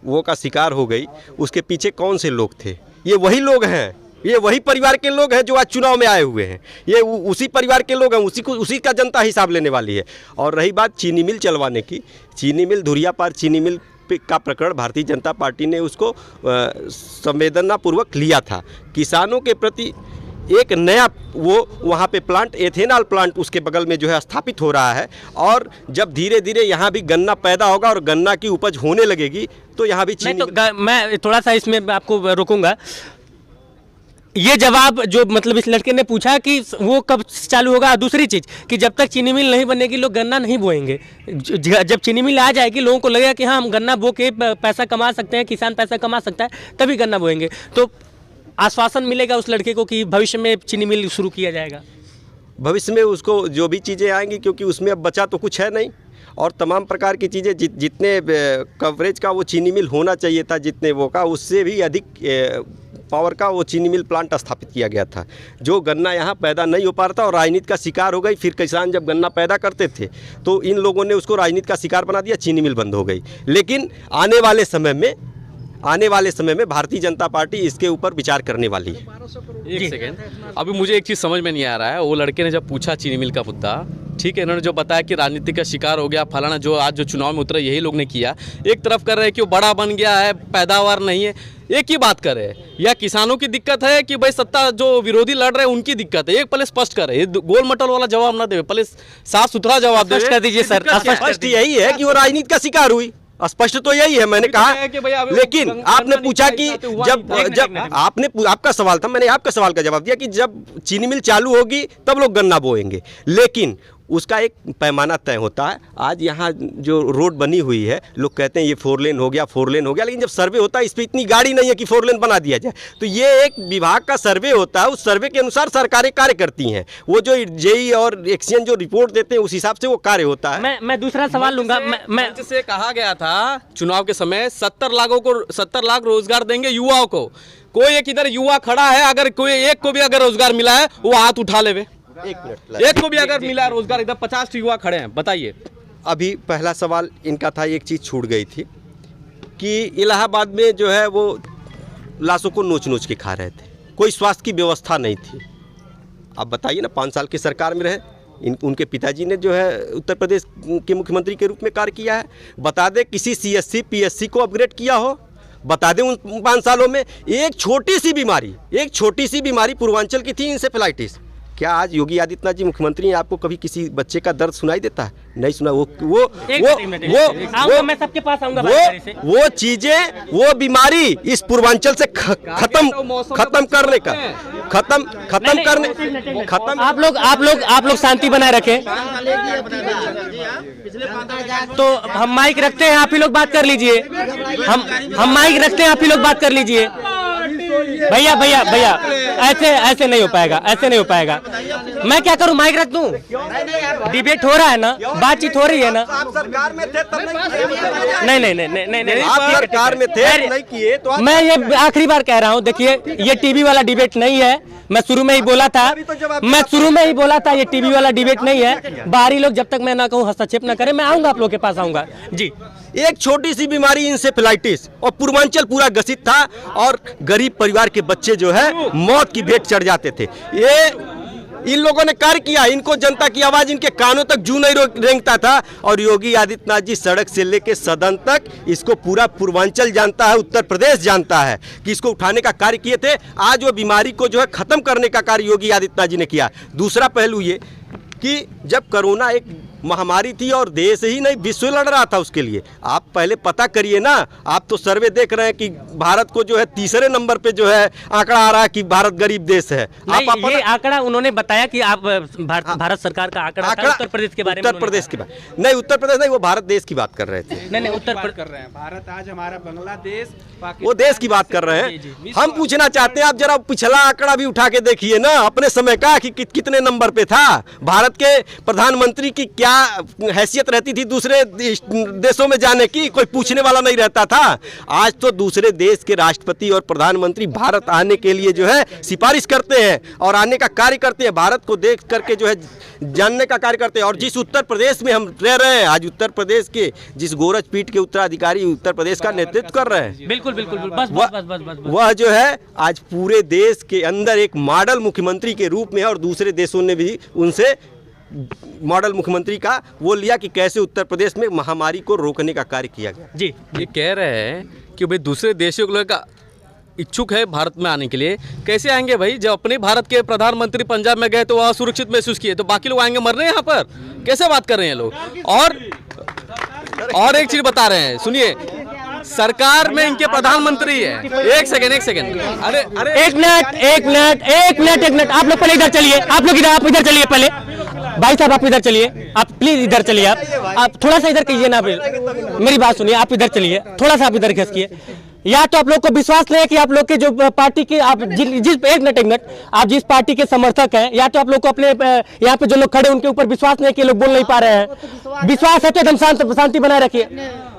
वो का शिकार हो गई, उसके पीछे कौन से लोग थे? ये वही लोग हैं, ये वही परिवार के लोग हैं जो आज चुनाव में आए हुए हैं। ये उसी परिवार के लोग हैं, उसी का जनता हिसाब लेने वाली है। और रही बात चीनी मिल चलवाने की, चीनी मिल धुरियापार चीनी मिल का प्रकरण भारतीय जनता पार्टी ने उसको संवेदनापूर्वक लिया था। किसानों के प्रति एक नया वो वहाँ पे प्लांट, एथेनॉल प्लांट उसके बगल में जो है स्थापित हो रहा है। और जब धीरे धीरे यहाँ भी गन्ना पैदा होगा और गन्ना की उपज होने लगेगी तो यहाँ भी चीनी मैं थोड़ा सा इसमें आपको रोकूंगा। ये जवाब जो मतलब इस लड़के ने पूछा कि वो कब चालू होगा, दूसरी चीज़ कि जब तक चीनी मिल नहीं बनेगी लोग गन्ना नहीं बोएंगे। जब चीनी मिल आ जाएगी लोगों को लगेगा कि हाँ हम गन्ना बो के पैसा कमा सकते हैं, किसान पैसा कमा सकता है, तभी गन्ना बोएंगे। तो आश्वासन मिलेगा उस लड़के को कि भविष्य में चीनी मिल शुरू किया जाएगा। भविष्य में उसको जो भी चीज़ें आएंगी, क्योंकि उसमें अब बचा तो कुछ है नहीं, और तमाम प्रकार की चीज़ें जितने कवरेज का वो चीनी मिल होना चाहिए था, जितने वो का उससे भी अधिक पावर का वो चीनी मिल प्लांट स्थापित किया गया था। जो गन्ना यहाँ पैदा नहीं हो पा रहा था और राजनीति का शिकार हो गई। फिर किसान जब गन्ना पैदा करते थे तो इन लोगों ने उसको राजनीति का शिकार बना दिया, चीनी मिल बंद हो गई। लेकिन आने वाले समय में भारतीय जनता पार्टी इसके ऊपर विचार करने वाली है। एक सेकेंड, अभी मुझे एक चीज़ समझ में नहीं आ रहा है। वो लड़के ने जब पूछा चीनी मिल का मुद्दा, ठीक है, इन्होंने जो बताया कि राजनीति का शिकार हो गया फलाना, जो आज जो चुनाव में उतरे यही लोग ने किया। एक तरफ कर रहे हैं कि वो बड़ा बन गया है, पैदावार नहीं है, एक ही बात कर रहे हैं। या किसानों की दिक्कत है कि भाई सत्ता जो विरोधी लड़ रहे हैं उनकी दिक्कत है? एक पहले स्पष्ट करे, गोल मटोल वाला जवाब ना दे, पहले साफ सुथरा जवाब दे। कर दीजिए सर। स्पष्ट यही है कि वो राजनीति का शिकार हुई, स्पष्ट तो यही है, मैंने कहा। लेकिन आपने पूछा कि जब आपका सवाल था, मैंने आपका सवाल का जवाब दिया कि जब चीनी मिल चालू होगी तब लोग गन्ना बोएंगे। लेकिन उसका एक पैमाना तय होता है। आज यहाँ जो रोड बनी हुई है, लोग कहते हैं ये 4 लेन हो गया, 4 लेन हो गया, लेकिन जब सर्वे होता है इस पर इतनी गाड़ी नहीं है कि 4 लेन बना दिया जाए। तो ये एक विभाग का सर्वे होता है, उस सर्वे के अनुसार सरकारें कार्य करती हैं। वो जो जेई और एक्सीएन जो रिपोर्ट देते हैं उस हिसाब से वो कार्य होता है। मैं दूसरा सवाल लूंगा। मैं जिससे कहा गया था चुनाव के समय 70 लाख रोजगार देंगे युवाओं को। कोई एक इधर युवा खड़ा है, अगर कोई एक को भी अगर रोजगार मिला है वो हाथ उठा ले। एक को भी अगर मिला रोजगार, इधर 50 युवा खड़े हैं, बताइए। अभी पहला सवाल इनका था, एक चीज़ छूट गई थी कि इलाहाबाद में जो है वो लाशों को नोच के खा रहे थे, कोई स्वास्थ्य की व्यवस्था नहीं थी। अब बताइए ना, 5 साल की सरकार में रहे, उनके पिताजी ने जो है उत्तर प्रदेश के मुख्यमंत्री के रूप में कार्य किया है। बता दें किसी CSC PSC को अपग्रेड किया हो? बता दें उन 5 सालों में एक छोटी सी बीमारी पूर्वांचल की थी, इंसेफेलाइटिस। क्या आज योगी आदित्यनाथ जी मुख्यमंत्री हैं, आपको कभी किसी बच्चे का दर्द सुनाई देता है? नहीं सुना। मैं सबके पास आऊंगा। वो चीजें, वो बीमारी इस पूर्वांचल से खत्म करने का आप लोग शांति बनाए रखें। तो हम माइक रखते हैं, आप ही लोग बात कर लीजिए। हम माइक रखते हैं, आप ही लोग बात कर लीजिए। भैया ऐसे नहीं हो पाएगा। मैं क्या करूं, माइक रख दूं? डिबेट हो रहा है ना, बातचीत हो रही है ना। आप सरकार में थे तब नहीं, आप सरकार में थे नहीं किए तो मैं ये आखिरी बार कह रहा हूं। देखिए, ये टीवी वाला डिबेट नहीं है। मैं शुरू में ही बोला था ये टीवी वाला डिबेट नहीं है। बाहरी लोग जब तक मैं ना कहूं हस्तक्षेप ना करें, मैं आऊंगा, आप लोग के पास आऊंगा जी। एक छोटी सी बीमारी इंसेफेलाइटिस, और पूर्वांचल पूरा ग्रसित था, और गरीब परिवार के बच्चे जो है मौत की भेंट चढ़ जाते थे। ये इन लोगों ने कार्य किया, इनको जनता की आवाज इनके कानों तक जू नहीं रेंगता था। और योगी आदित्यनाथ जी सड़क से लेके सदन तक इसको पूरा पूर्वांचल जानता है, उत्तर प्रदेश जानता है कि इसको उठाने का कार्य किए थे। आज वो बीमारी को जो है खत्म करने का कार्य योगी आदित्यनाथ जी ने किया। दूसरा पहलू ये कि जब कोरोना एक महामारी थी और देश ही नहीं विश्व लड़ रहा था उसके लिए, आप पहले पता करिए ना। आप तो सर्वे देख रहे हैं कि भारत को जो है 3रे नंबर पे जो है आंकड़ा आ रहा है कि भारत गरीब देश है। आप ये आंकड़ा उन्होंने बताया कि आप भारत सरकार का आंकड़ा उत्तर प्रदेश के बारे में। उत्तर प्रदेश की बात नहीं, उत्तर प्रदेश नहीं, वो भारत देश की बात कर रहे थे। नहीं, उत्तर प्रदेश कर रहे हैं। भारत आज हमारा बांग्लादेश, वो देश की बात कर रहे हैं। हम पूछना चाहते हैं, आप जरा पिछला आंकड़ा भी उठा के देखिए ना अपने समय का कि कितने नंबर पे था। भारत के प्रधानमंत्री की क्या हैसियत रहती थी दूसरे देशों में जाने की, कोई पूछने वाला नहीं रहता था। आज तो दूसरे देश के राष्ट्रपति और प्रधानमंत्री भारत आने के लिए जो है सिफारिश करते हैं और आने का कार्य करते हैं, भारत को देख करके जो है जानने का कार्य करते हैं। और जिस उत्तर प्रदेश में हम रह रहे हैं, आज उत्तर प्रदेश के जिस गोरज पीठ के उत्तराधिकारी उत्तर प्रदेश का नेतृत्व कर रहे हैं, बिल्कुल बिल्कुल बस बस बस बस बस वह जो है आज पूरे देश के अंदर एक मॉडल मुख्यमंत्री के रूप में है। और दूसरे देशों ने भी उनसे मॉडल मुख्यमंत्री का वो लिया कि कैसे उत्तर प्रदेश में महामारी को रोकने का कार्य किया गया। जी ये कह रहे हैं कि भाई दूसरे देशों के लोग का इच्छुक है भारत में आने के लिए। कैसे आएंगे भाई? जब अपने भारत के प्रधानमंत्री पंजाब में गए तो वहाँ सुरक्षित महसूस किए, तो बाकी लोग आएंगे मरने यहाँ पर? कैसे बात कर रहे हैं लोग? और एक चीज़ बता रहे हैं, सुनिए, सरकार में इनके प्रधानमंत्री है। एक सेकंड अरे एक मिनट आप लोग पहले इधर चलिए, आप इधर चलिए पहले। भाई साहब आप इधर चलिए, आप प्लीज इधर चलिए। आप थोड़ा सा इधर कीजिए ना, मेरी बात सुनिए। आप इधर चलिए, थोड़ा सा आप इधर खिसकिए। या तो आप लोग को विश्वास नहीं है कि आप लोग के जो पार्टी के आप एक मिनट आप जिस पार्टी के समर्थक हैं, या तो आप लोग को अपने यहाँ पे जो लोग खड़े उनके ऊपर विश्वास नहीं है कि लोग बोल नहीं पा रहे हैं। विश्वास है तो एकदम शांति बनाए रखिए।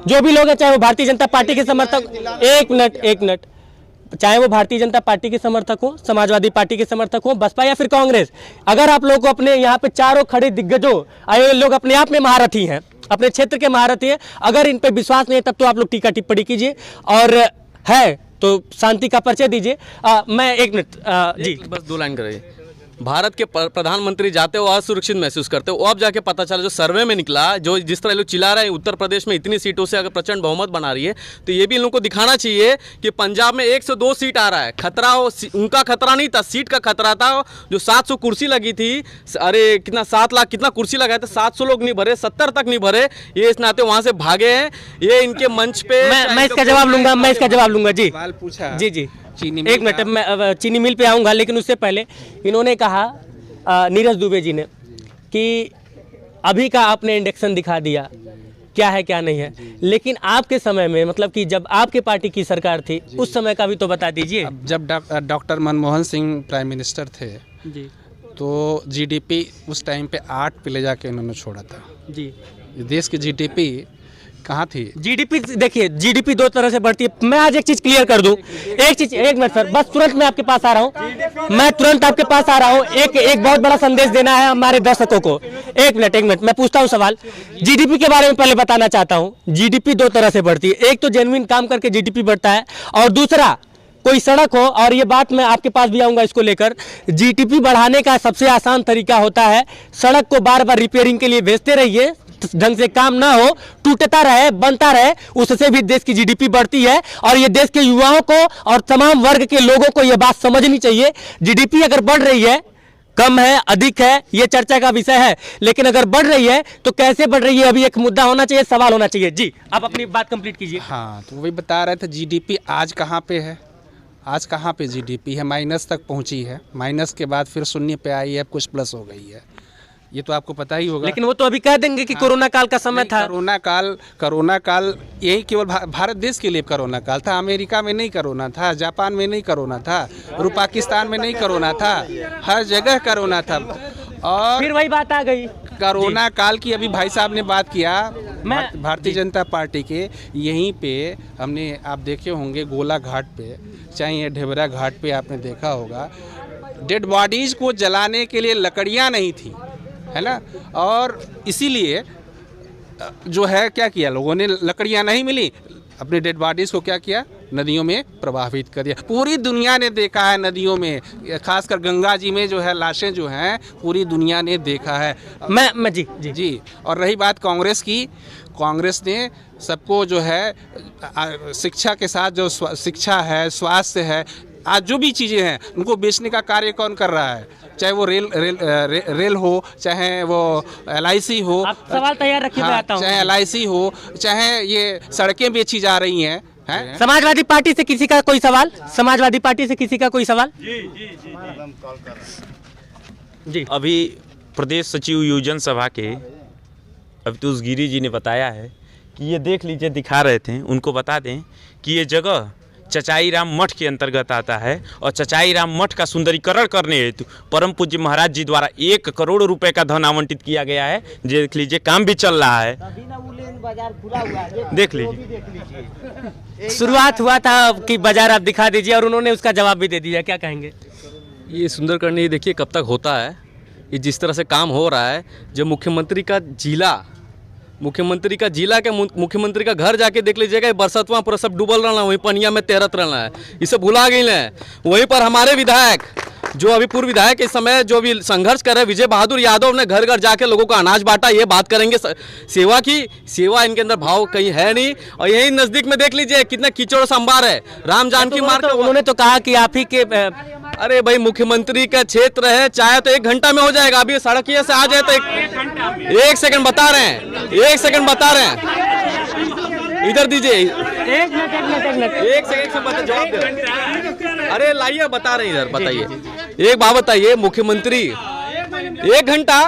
जो भी लोग हैं, चाहे वो भारतीय जनता पार्टी के समर्थक, एक मिनट, चाहे वो भारतीय जनता पार्टी के समर्थक हो, समाजवादी पार्टी के समर्थक हो, बसपा या फिर कांग्रेस, अगर आप लोग को अपने यहाँ पे चारों खड़े दिग्गजों, ये लोग अपने आप में महारथी हैं, अपने क्षेत्र के महारथी हैं, अगर इन पे विश्वास नहीं है तब तो आप लोग टीका टिप्पणी कीजिए, और है तो शांति का परिचय दीजिए। मैं एक मिनट जी बस 2 लाइन करिए। भारत के प्रधानमंत्री जाते हो असुरक्षित महसूस करते हो, अब जाके पता चला, जो सर्वे में निकला, जो जिस तरह लोग चिल्ला रहे हैं उत्तर प्रदेश में इतनी सीटों से अगर प्रचंड बहुमत बना रही है, तो ये भी इन लोगों को दिखाना चाहिए कि पंजाब में 102 सीट आ रहा है। खतरा हो, उनका खतरा नहीं था, सीट का खतरा था। जो 700 कुर्सी लगी थी, अरे कितना 7 लाख कितना कुर्सी लगाया था, 700 लोग नहीं भरे, 70 तक नहीं भरे। ये इस नाते वहाँ से भागे हैं। ये इनके मंच पे मैं इसका जवाब लूंगा जी। सवाल पूछा जी एक मिनट, मैं चीनी मिल पे आऊँगा, लेकिन उससे पहले इन्होंने कहा नीरज दुबे जी ने कि अभी का आपने इंडेक्शन दिखा दिया क्या है क्या नहीं है, लेकिन आपके समय में, मतलब कि जब आपके पार्टी की सरकार थी, उस समय का भी तो बता दीजिए। जब doctor Manmohan Singh prime minister थे जी, तो जीडीपी उस टाइम पे 8 पे ले जाके उन्होंने छोड़ा था जी। देश की जीडीपी कहाँ थी? जीडीपी देखिए, जीडीपी 2 तरह से बढ़ती है। मैं आज एक चीज क्लियर कर दूं, एक मिनट सर, बस तुरंत मैं आपके पास आ रहा हूं। एक बहुत बड़ा संदेश देना है हमारे दर्शकों को। एक मिनट मैं पूछता हूं सवाल। जीडीपी के बारे में पहले बताना चाहता हूं। जीडीपी 2 तरह से बढ़ती है, एक तो जेन्युइन काम करके जीडीपी बढ़ता है, और दूसरा कोई सड़क हो, और ये बात मैं आपके पास भी आऊंगा इसको लेकर। जीडीपी बढ़ाने का सबसे आसान तरीका होता है, सड़क को बार बार रिपेयरिंग के लिए भेजते रहिए, ढंग से काम ना हो, टूटता रहे, बनता रहे, उससे भी देश की जीडीपी बढ़ती है। और ये देश के युवाओं को और तमाम वर्ग के लोगों को ये बात समझनी चाहिए। जीडीपी अगर बढ़ रही है, कम है, अधिक है, ये चर्चा का विषय है, लेकिन अगर बढ़ रही है तो कैसे बढ़ रही है, अभी एक मुद्दा होना चाहिए, सवाल होना चाहिए। जी, आप अपनी बात कंप्लीट कीजिए। हाँ, तो वही बता रहे थे, जीडीपी आज कहाँ पे है? आज कहाँ पे जीडीपी है? माइनस तक पहुँची है, माइनस के बाद फिर शून्य पे आई है, कुछ प्लस हो गई है, ये तो आपको पता ही होगा। लेकिन वो तो अभी कह देंगे कि कोरोना काल का समय था। कोरोना काल यही केवल भारत देश के लिए कोरोना काल था। अमेरिका में नहीं कोरोना था, जापान में नहीं कोरोना था, पाकिस्तान में नहीं कोरोना था, हर जगह कोरोना था। और फिर वही बात आ गई कोरोना काल की। अभी भाई साहब ने बात किया भारतीय जनता पार्टी के, यहीं पे हमने, आप देखे होंगे गोला घाट पे, चाहे ये ढेबरा घाट पे आपने देखा होगा, डेड बॉडीज को जलाने के लिए लकड़ियाँ नहीं थी, है ना। और इसीलिए जो है क्या किया लोगों ने, लकड़ियाँ नहीं मिली, अपने डेड बॉडीज़ को क्या किया, नदियों में प्रवाहित कर दिया। पूरी दुनिया ने देखा है नदियों में, खासकर गंगा जी में जो है लाशें जो हैं, पूरी दुनिया ने देखा है। मैं जी। और रही बात कांग्रेस की, कांग्रेस ने सबको जो है शिक्षा के साथ, जो शिक्षा है, स्वास्थ्य है, आज जो भी चीज़ें हैं उनको बेचने का कार्य कौन कर रहा है? चाहे वो रेल हो, चाहे वो LIC हो, आप सवाल तैयार रखिए, मैं आता हूं। चाहे LIC हो, चाहे ये सड़कें बेची जा रही हैं, हैं? समाजवादी पार्टी से किसी का कोई सवाल? समाजवादी पार्टी से किसी का कोई सवाल? जी। अभी प्रदेश सचिव योजन सभा के अभितोष गिरी जी ने बताया है कि ये देख लीजिए, दिखा रहे थे, उनको बता दें कि ये जगह चचाई राम मठ के अंतर्गत आता है और चचाई राम मठ का सुंदरीकरण करने हेतु परम पूज्य महाराज जी द्वारा 1 करोड़ रुपए का धन आवंटित किया गया है। देख लीजिए, काम भी चल रहा है, देख लीजिए। शुरुआत हुआ था कि बाजार आप दिखा दीजिए और उन्होंने उसका जवाब भी दे दिया, क्या कहेंगे? ये सुंदरकरण ये देखिए कब तक होता है। ये जिस तरह से काम हो रहा है, जब मुख्यमंत्री का मुख्यमंत्री का घर जाके देख लीजिएगा, बरसतवा पूरा सब डूबल रहना, वहीं पनिया में तैरत रहना है, इसे भुला गई है। वहीं पर हमारे विधायक जो अभी पूर्व विधायक इस समय जो भी संघर्ष कर रहे हैं, विजय बहादुर यादव ने घर घर जाके लोगों को अनाज बांटा। ये बात करेंगे सेवा की, सेवा इनके अंदर भाव कहीं है नहीं। और यही नजदीक में देख लीजिए कितना कीचड़ संभार है, राम जानकी मार्ग। उन्होंने तो कहा कि आप ही के अरे भाई, मुख्यमंत्री का क्षेत्र है, चाहे तो 1 घंटा में हो जाएगा। अभी सड़क से आ जाए तो 1 सेकंड बता रहे हैं, 1 सेकंड बता रहे हैं, इधर दीजिए, 1 सेकंड से बता, जवाब दे। अरे लाइए, बता रहे हैं, इधर बताइए। एक बात बताइए, मुख्यमंत्री 1 घंटा,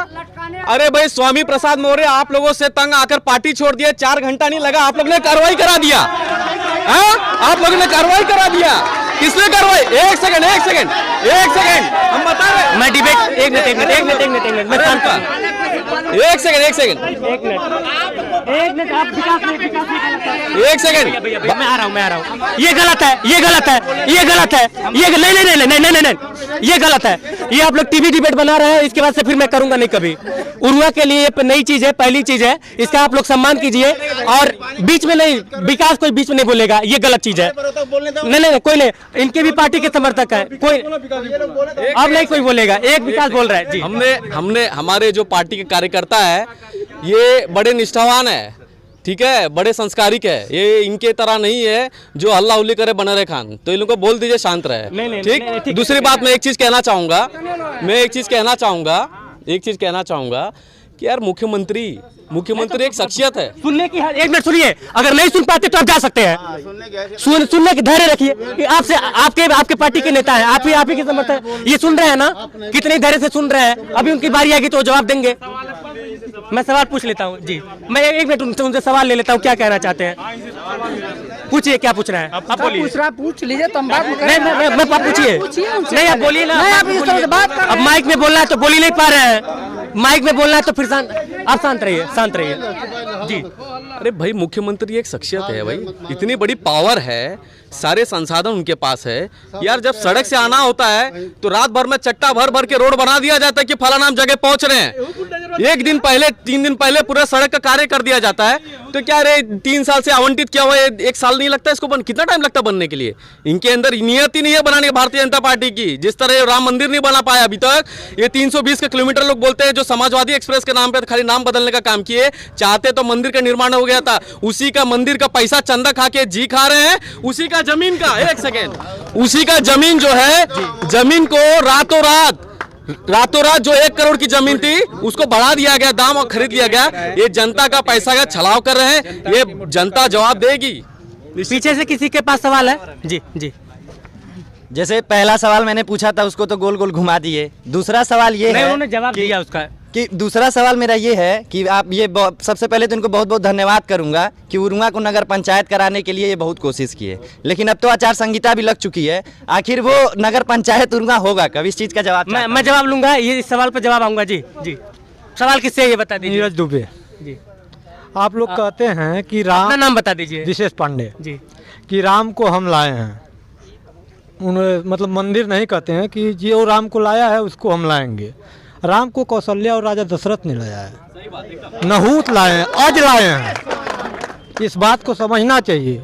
अरे भाई स्वामी प्रसाद मौर्य आप लोगों से तंग आकर पार्टी छोड़ दिया, 4 घंटा नहीं लगा, आप लोग ने कार्रवाई करा दिया। आप लोगों ने कार्रवाई करा दिया, किसने कार्रवाई? 1 सेकंड हम बता रहे हैं। मैं डिबेट एक मिनट मैं शांत हूं। 1 सेकंड एक मिनट आप विकास नहीं 1 सेकंड मैं आ रहा हूं। ये गलत है, ये नहीं, ये गलत है। ये आप लोग टीवी डिबेट बना रहे हैं, इसके बाद से फिर मैं करूंगा नहीं कभी। उरुआ के लिए नई चीज है, पहली चीज है, इसका आप लोग सम्मान कीजिए। और बीच में नहीं, विकास कोई बीच में नहीं बोलेगा, ये गलत चीज है। नहीं, कोई नहीं, इनके भी पार्टी के समर्थक है, कोई अब नहीं कोई बोलेगा, एक विकास बोल रहा है जी। हमने हमारे जो पार्टी के कार्यकर्ता है, ये बड़े निष्ठावान है, ठीक है, बड़े संस्कारिक है। ये इनके तरह नहीं है जो हल्ला उल्ली करे बनरे खान, तो इन लोगों को बोल दीजिए शांत रहे, ठीक। दूसरी बात मैं एक चीज कहना चाहूंगा कि यार मुख्यमंत्री एक शख्सियत है। सुनने की 1 मिनट सुनिए, अगर नहीं सुन पाते तो आप जा सकते हैं। सुनने की धैर्य रखिए कि आपसे आपके पार्टी के नेता है, आप ही के समर्थक है, ये सुन रहे हैं ना, कितने धैर्य से सुन रहे हैं। अभी उनकी बारी आएगी तो जवाब देंगे। मैं सवाल पूछ लेता हूँ जी, मैं 1 मिनट उनसे सवाल ले लेता हूँ, क्या कहना चाहते हैं? पूछिए, क्या पूछ रहे हैं आप? बोलिए, पूछ लीजिए, तुम बात नहीं, आप पूछिए, नहीं आप बोलिए ना। अब माइक में बोलना है तो बोल ही नहीं पा रहे हैं, माइक में बोलना है तो फिर आप शांत रहिए जी। अरे भाई, मुख्यमंत्री एक शख्सियत है भाई, इतनी बड़ी पावर है, सारे संसाधन उनके पास है। यार जब सड़क से आना होता है तो रात भर में चट्टा भर के रोड बना दिया जाता है कि फलाना हम जगह पहुंच रहे हैं। 1 दिन पहले 3 दिन पहले पूरा सड़क का कार्य कर दिया जाता है। तो क्या रे 3 साल से आवंटित किया हुआ है, 1 साल नहीं लगता इसको कितना टाइम लगता बनने के लिए? इनके अंदर नियत ही नहीं है बनाने भारतीय जनता पार्टी की। जिस तरह राम मंदिर नहीं बना पाया अभी तक, ये 320 किलोमीटर लोग बोलते हैं जो समाजवादी एक्सप्रेस के नाम पे खाली नाम बदलने का काम किए, चाहते तो मंदिर का निर्माण हो गया था। उसी का मंदिर का पैसा चंदा खा के जी खा रहे हैं, उसी का जमीन का 1 सेकेंड, उसी का जमीन जो है, जमीन को रातों रात जो 1 करोड़ की जमीन थी उसको बढ़ा दिया गया दाम और खरीद लिया गया। ये जनता का पैसा का छलाव कर रहे हैं, ये जनता जवाब देगी। पीछे से किसी के पास सवाल है जी? जैसे पहला सवाल मैंने पूछा था उसको तो गोल गोल घुमा दिए। दूसरा सवाल ये है, उन्होंने जवाब दिया उसका, कि दूसरा सवाल मेरा ये है कि आप ये सबसे पहले तो इनको बहुत बहुत धन्यवाद करूंगा कि उरुआ को नगर पंचायत कराने के लिए ये बहुत कोशिश किए, लेकिन अब तो आचार संहिता भी लग चुकी है। आखिर वो नगर पंचायत उरुआ होगा कब? इस चीज़ का जवाब मैं जवाब लूंगा, ये इस सवाल पर जवाब आऊंगा जी। सवाल किससे ये बता दीजिए। नीरज दुबे जी। आप लोग कहते हैं कि राम, नाम बता दीजिए। विशेष पांडे जी। कि राम को हम लाए हैं, मतलब मंदिर नहीं कहते हैं कि जो राम को लाया है उसको हम लाएंगे। राम को कौशल्या और राजा दशरथ ने लाया है, नहूत लाए हैं, अज लाए हैं। इस बात को समझना चाहिए,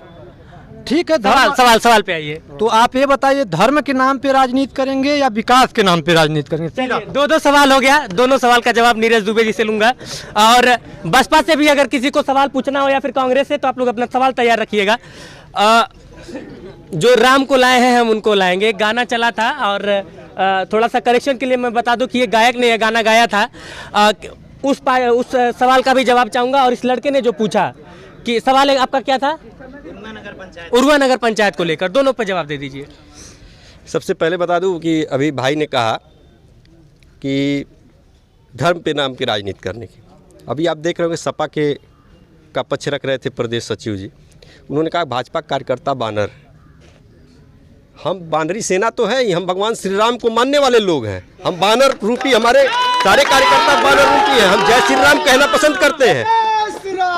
ठीक है। सवाल पे आइए। तो आप ये बताइए, धर्म के नाम पे राजनीति करेंगे या विकास के नाम पे राजनीति करेंगे? 2 सवाल हो गया, दोनों सवाल का जवाब नीरज दुबे जी से लूंगा। और बसपा से भी अगर किसी को सवाल पूछना हो या फिर कांग्रेस से, तो आप लोग अपना सवाल तैयार रखिएगा। जो राम को लाए हैं हम उनको लाएंगे, गाना चला था। और थोड़ा सा करेक्शन के लिए मैं बता दूं कि ये गायक ने यह गाना गाया था। उस सवाल का भी जवाब चाहूंगा। और इस लड़के ने जो पूछा कि सवाल आपका क्या था, उरुआ नगर पंचायत को लेकर, दोनों पर जवाब दे दीजिए। सबसे पहले बता दूं कि अभी भाई ने कहा कि धर्म पे नाम की राजनीति करने की। अभी आप देख रहे होंगे सपा का पक्ष रख रहे थे प्रदेश सचिव जी, उन्होंने कहा भाजपा कार्यकर्ता बानर, हम बानरी सेना तो है ही, हम भगवान श्री राम को मानने वाले लोग हैं। हम बानर रूपी, हमारे सारे कार्यकर्ता बानर रूपी हैं। हम जय श्री राम कहना पसंद करते हैं।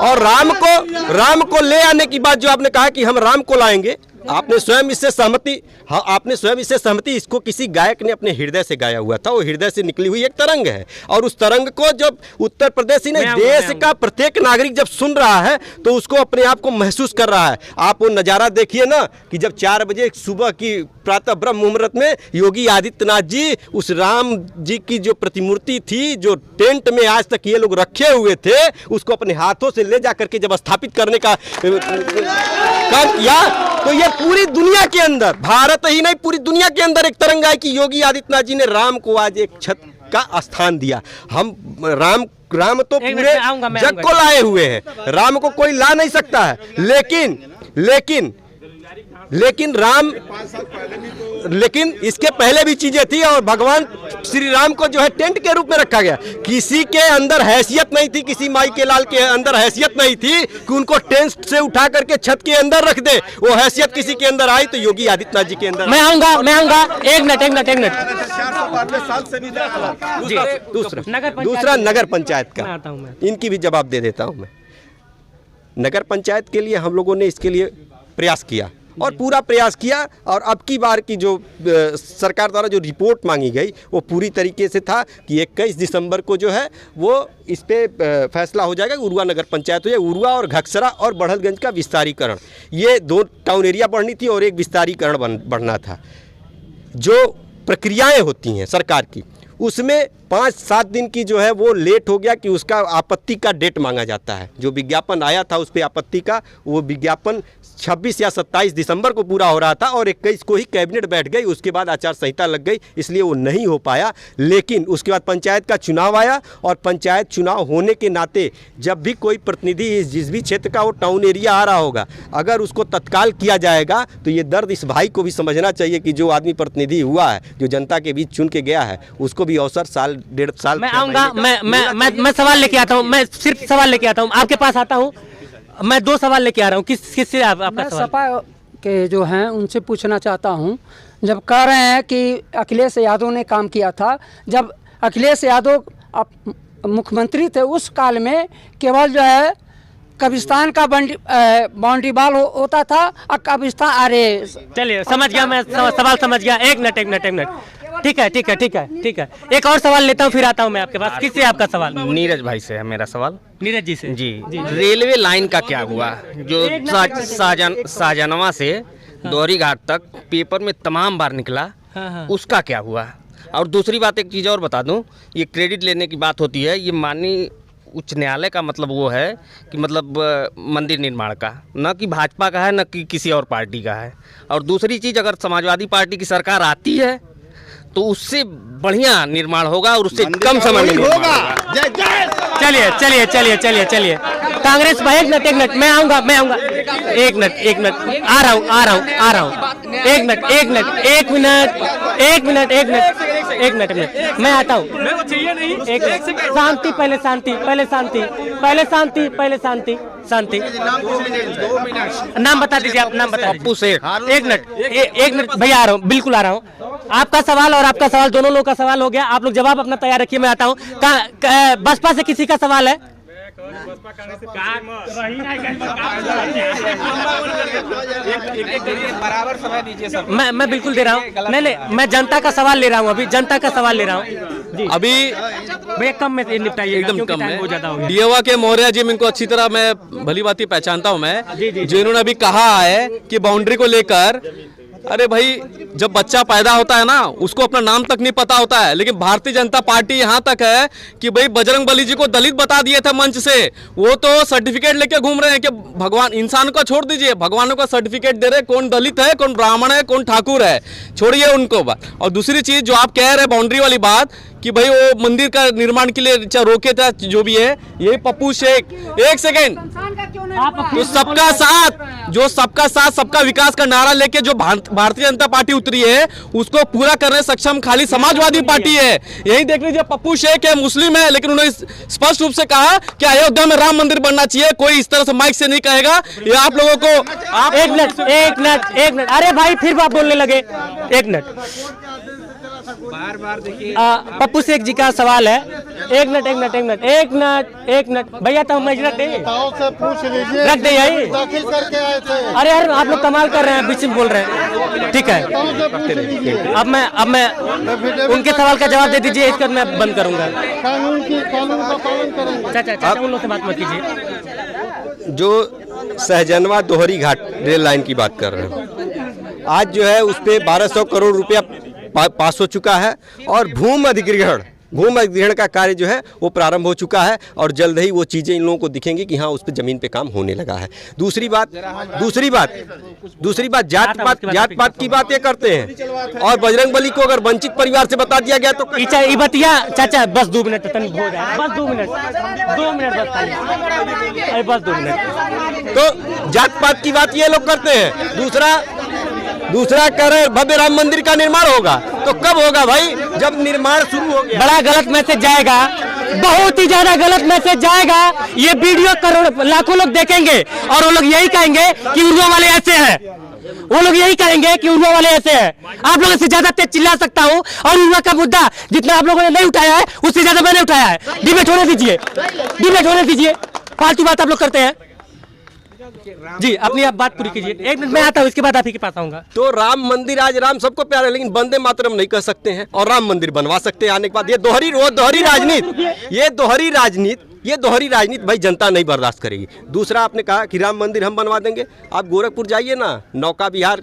और राम को ले आने की बात जो आपने कहा कि हम राम को लाएंगे, आपने स्वयं इससे सहमति, हाँ आपने स्वयं इससे सहमति, इसको किसी गायक ने अपने हृदय से गाया हुआ था। वो हृदय से निकली हुई एक तरंग है, और उस तरंग को जब उत्तर प्रदेश ही नहीं देश का प्रत्येक नागरिक जब सुन रहा है तो उसको अपने आप को महसूस कर रहा है। आप वो नज़ारा देखिए ना कि जब 4 बजे सुबह की प्रातः ब्रह्म मुहूर्त में योगी आदित्यनाथ जी उस राम जी की जो प्रतिमूर्ति थी, जो टेंट में आज तक ये लोग रखे हुए थे, उसको अपने हाथों से ले जा करके जब स्थापित करने का काम किया, तो ये पूरी दुनिया के अंदर, भारत ही नहीं पूरी दुनिया के अंदर एक तरंग आई कि योगी आदित्यनाथ जी ने राम को आज एक छत का स्थान दिया। हम राम तो पूरे जग को लाए हुए हैं, राम को कोई ला नहीं सकता है। लेकिन इसके पहले भी चीजें थी, और भगवान श्री राम को जो है टेंट के रूप में रखा गया। किसी के अंदर हैसियत नहीं थी, किसी माई के लाल के अंदर हैसियत नहीं थी कि उनको टेंट से उठा करके छत के अंदर रख दे। वो हैसियत किसी के अंदर आई तो योगी आदित्यनाथ जी के अंदर। मैं आऊंगा एक मिनट जी। दूसरा नगर पंचायत का, इनकी भी जवाब दे देता हूं मैं। नगर पंचायत के लिए हम लोगों ने इसके लिए प्रयास किया और पूरा प्रयास किया, और अब की बार की जो सरकार द्वारा जो रिपोर्ट मांगी गई वो पूरी तरीके से था कि 21 दिसंबर को जो है वो इस पे फैसला हो जाएगा। उरुआ नगर पंचायत हो जाए, उरुआ और घकसरा और बढ़लगंज का विस्तारीकरण, ये 2 टाउन एरिया बढ़नी थी और एक विस्तारीकरण बढ़ना था। जो प्रक्रियाएं होती हैं सरकार की, उसमें 5-7 दिन की जो है वो लेट हो गया कि उसका आपत्ति का डेट मांगा जाता है। जो विज्ञापन आया था उस पर आपत्ति का, वो विज्ञापन 26 या 27 दिसंबर को पूरा हो रहा था और 21 को ही कैबिनेट बैठ गई। उसके बाद आचार संहिता लग गई, इसलिए वो नहीं हो पाया। लेकिन उसके बाद पंचायत का चुनाव आया, और पंचायत चुनाव होने के नाते जब भी कोई प्रतिनिधि जिस भी क्षेत्र का वो टाउन एरिया आ रहा होगा, अगर उसको तत्काल किया जाएगा तो ये दर्द इस भाई को भी समझना चाहिए कि जो आदमी प्रतिनिधि हुआ है, जो जनता के बीच चुन के गया है, उसको भी अवसर साल 1.5 साल। मैं आऊंगा, मैं सवाल लेके आता हूँ, मैं सिर्फ सवाल लेके आता हूँ, आपके पास आता हूँ। मैं 2 सवाल लेके आ रहा हूँ। किससे आपका सवाल? सपा के जो हैं उनसे पूछना चाहता हूँ। जब कह रहे हैं कि अखिलेश यादव ने काम किया था, जब अखिलेश यादव मुख्यमंत्री थे उस काल में केवल जो है कब्रिस्तान का बाउंड्री बाल होता था, और कब्रिस्तान, अरे चलिए समझ गया, मैं सवाल समझ गया। एक मिनट ठीक है। एक और सवाल लेता हूँ, फिर आता हूँ मैं आपके पास। किससे आपका सवाल? नीरज भाई से है मेरा सवाल। नीरज जी से? जी। रेलवे लाइन का क्या हुआ, जो शाहजहानवा से दोहरी घाट तक पेपर में तमाम बार निकला, उसका क्या हुआ? और दूसरी बात, एक चीज़ और बता दूं, ये क्रेडिट लेने की बात होती है, ये माननीय उच्च न्यायालय का मतलब वो है कि मतलब मंदिर निर्माण का, न कि भाजपा का है, न कि किसी और पार्टी का है। और दूसरी चीज़, अगर समाजवादी पार्टी की सरकार आती है तो उससे बढ़िया निर्माण होगा और उससे कम समय में होगा। चलिए कांग्रेस भाई, एक मिनट, मैं आऊंगा। एक मिनट, आ रहा हूँ। एक मिनट, मैं आता हूँ। शांति। नाम बता दीजिए, आप नाम बता दीजिए। एक मिनट भैया, आ रहा हूँ, बिल्कुल आ रहा हूँ। आपका सवाल और आपका सवाल, दोनों लोगों का सवाल हो गया। आप लोग जवाब अपना तैयार रखिए, मैं आता हूँ। बसपा से किसी का सवाल है? बराबर समय दीजिए सर। मैं बिल्कुल दे रहा हूँ। नहीं, मैं जनता का सवाल ले रहा हूँ, अभी जनता का सवाल ले रहा हूँ। अभी भैया कम में निपटाइए, एकदम कम में। डीएवा के मौर्य जी, इनको अच्छी तरह मैं भली भांति पहचानता हूँ मैं, जिन्होंने अभी कहा है कि बाउंड्री को लेकर, अरे भाई जब बच्चा पैदा होता है ना, उसको अपना नाम तक नहीं पता होता है। लेकिन भारतीय जनता पार्टी यहाँ तक है कि भाई बजरंग बली जी को दलित बता दिए थे मंच से, वो तो सर्टिफिकेट लेके घूम रहे हैं कि भगवान, इंसान को छोड़ दीजिए, भगवानों का सर्टिफिकेट दे रहे, कौन दलित है, कौन ब्राह्मण है, कौन ठाकुर है, छोड़िए उनको बात। और दूसरी चीज जो आप कह रहे बाउंड्री वाली बात कि भाई वो मंदिर का निर्माण के लिए रोके था, जो भी है, यही पप्पू शेख, एक सेकेंड, तो सबका साथ, जो सबका साथ सबका विकास का नारा लेके जो भारतीय जनता पार्टी उतरी है उसको पूरा करने सक्षम खाली समाजवादी पार्टी है। यही देख लीजिए, पप्पू शेख है, मुस्लिम है, लेकिन उन्होंने स्पष्ट रूप से कहा कि अयोध्या में राम मंदिर बनना चाहिए। कोई इस तरह से माइक से नहीं कहेगा। ये आप लोगों को आप एक मिनट, अरे भाई फिर बात बोलने लगे। एक मिनट, बार देखिए पप्पू शेख जी का सवाल है। एक मिनट भैया, तो मैं रख दे, से पूछ लीजिए, रख दे यही। दाखिल करके आए थे। अरे यार आप लोग कमाल कर रहे हैं, बीच में बोल रहे हैं। ठीक है, अब मैं उनके सवाल का जवाब दे दीजिए, इसके बाद मैं बंद करूंगा। कानून का पालन करेंगे। चाचा उन लोग से बात मत कीजिए। जो सहजनवा दोहरी घाट रेल लाइन की बात कर रहे हैं, आज जो है उस पर 1200 करोड़ रुपया पास हो चुका है और भूमि अधिग्रहण का कार्य जो है वो प्रारंभ हो चुका है और जल्द ही वो चीज़ें इन लोगों को दिखेंगी कि हाँ उस पर ज़मीन पे काम होने लगा है। दूसरी बात जात पात की बात ये करते हैं और बजरंगबली को अगर वंचित परिवार से बता दिया गया तो बतिया चाचा बस 2 मिनट हो जाए, बस 2 मिनट बस 2 मिनट। तो जात पात की बात ये लोग करते हैं। दूसरा कह रहे भव्य राम मंदिर का निर्माण होगा, तो कब होगा भाई? जब निर्माण शुरू हो गया। बड़ा गलत मैसेज जाएगा, बहुत ही ज्यादा गलत मैसेज जाएगा। ये वीडियो करोड़ लाखों लोग देखेंगे और वो लोग यही कहेंगे कि उर्वा वाले ऐसे हैं। आप लोगों से ज्यादा तेज चिल्ला सकता हूँ और उर्वा का मुद्दा जितना आप लोगों ने नहीं उठाया है उससे ज्यादा मैंने उठाया है। डिबेट होने दीजिए, फालतू बात आप लोग करते हैं। जी अपनी आप बात पूरी कीजिए। एक मिनट मैं आता हूँ, इसके बाद आप ही के पास आऊंगा। तो राम मंदिर, आज राम सबको प्यारा है, लेकिन वंदे मातरम नहीं कह सकते हैं और राम मंदिर बनवा सकते हैं आने के बाद। ये दोहरी राजनीति भाई जनता नहीं बर्दाश्त करेगी। दूसरा आपने कहा कि राम मंदिर हम बनवा देंगे। आप गोरखपुर जाइए ना, नौका विहार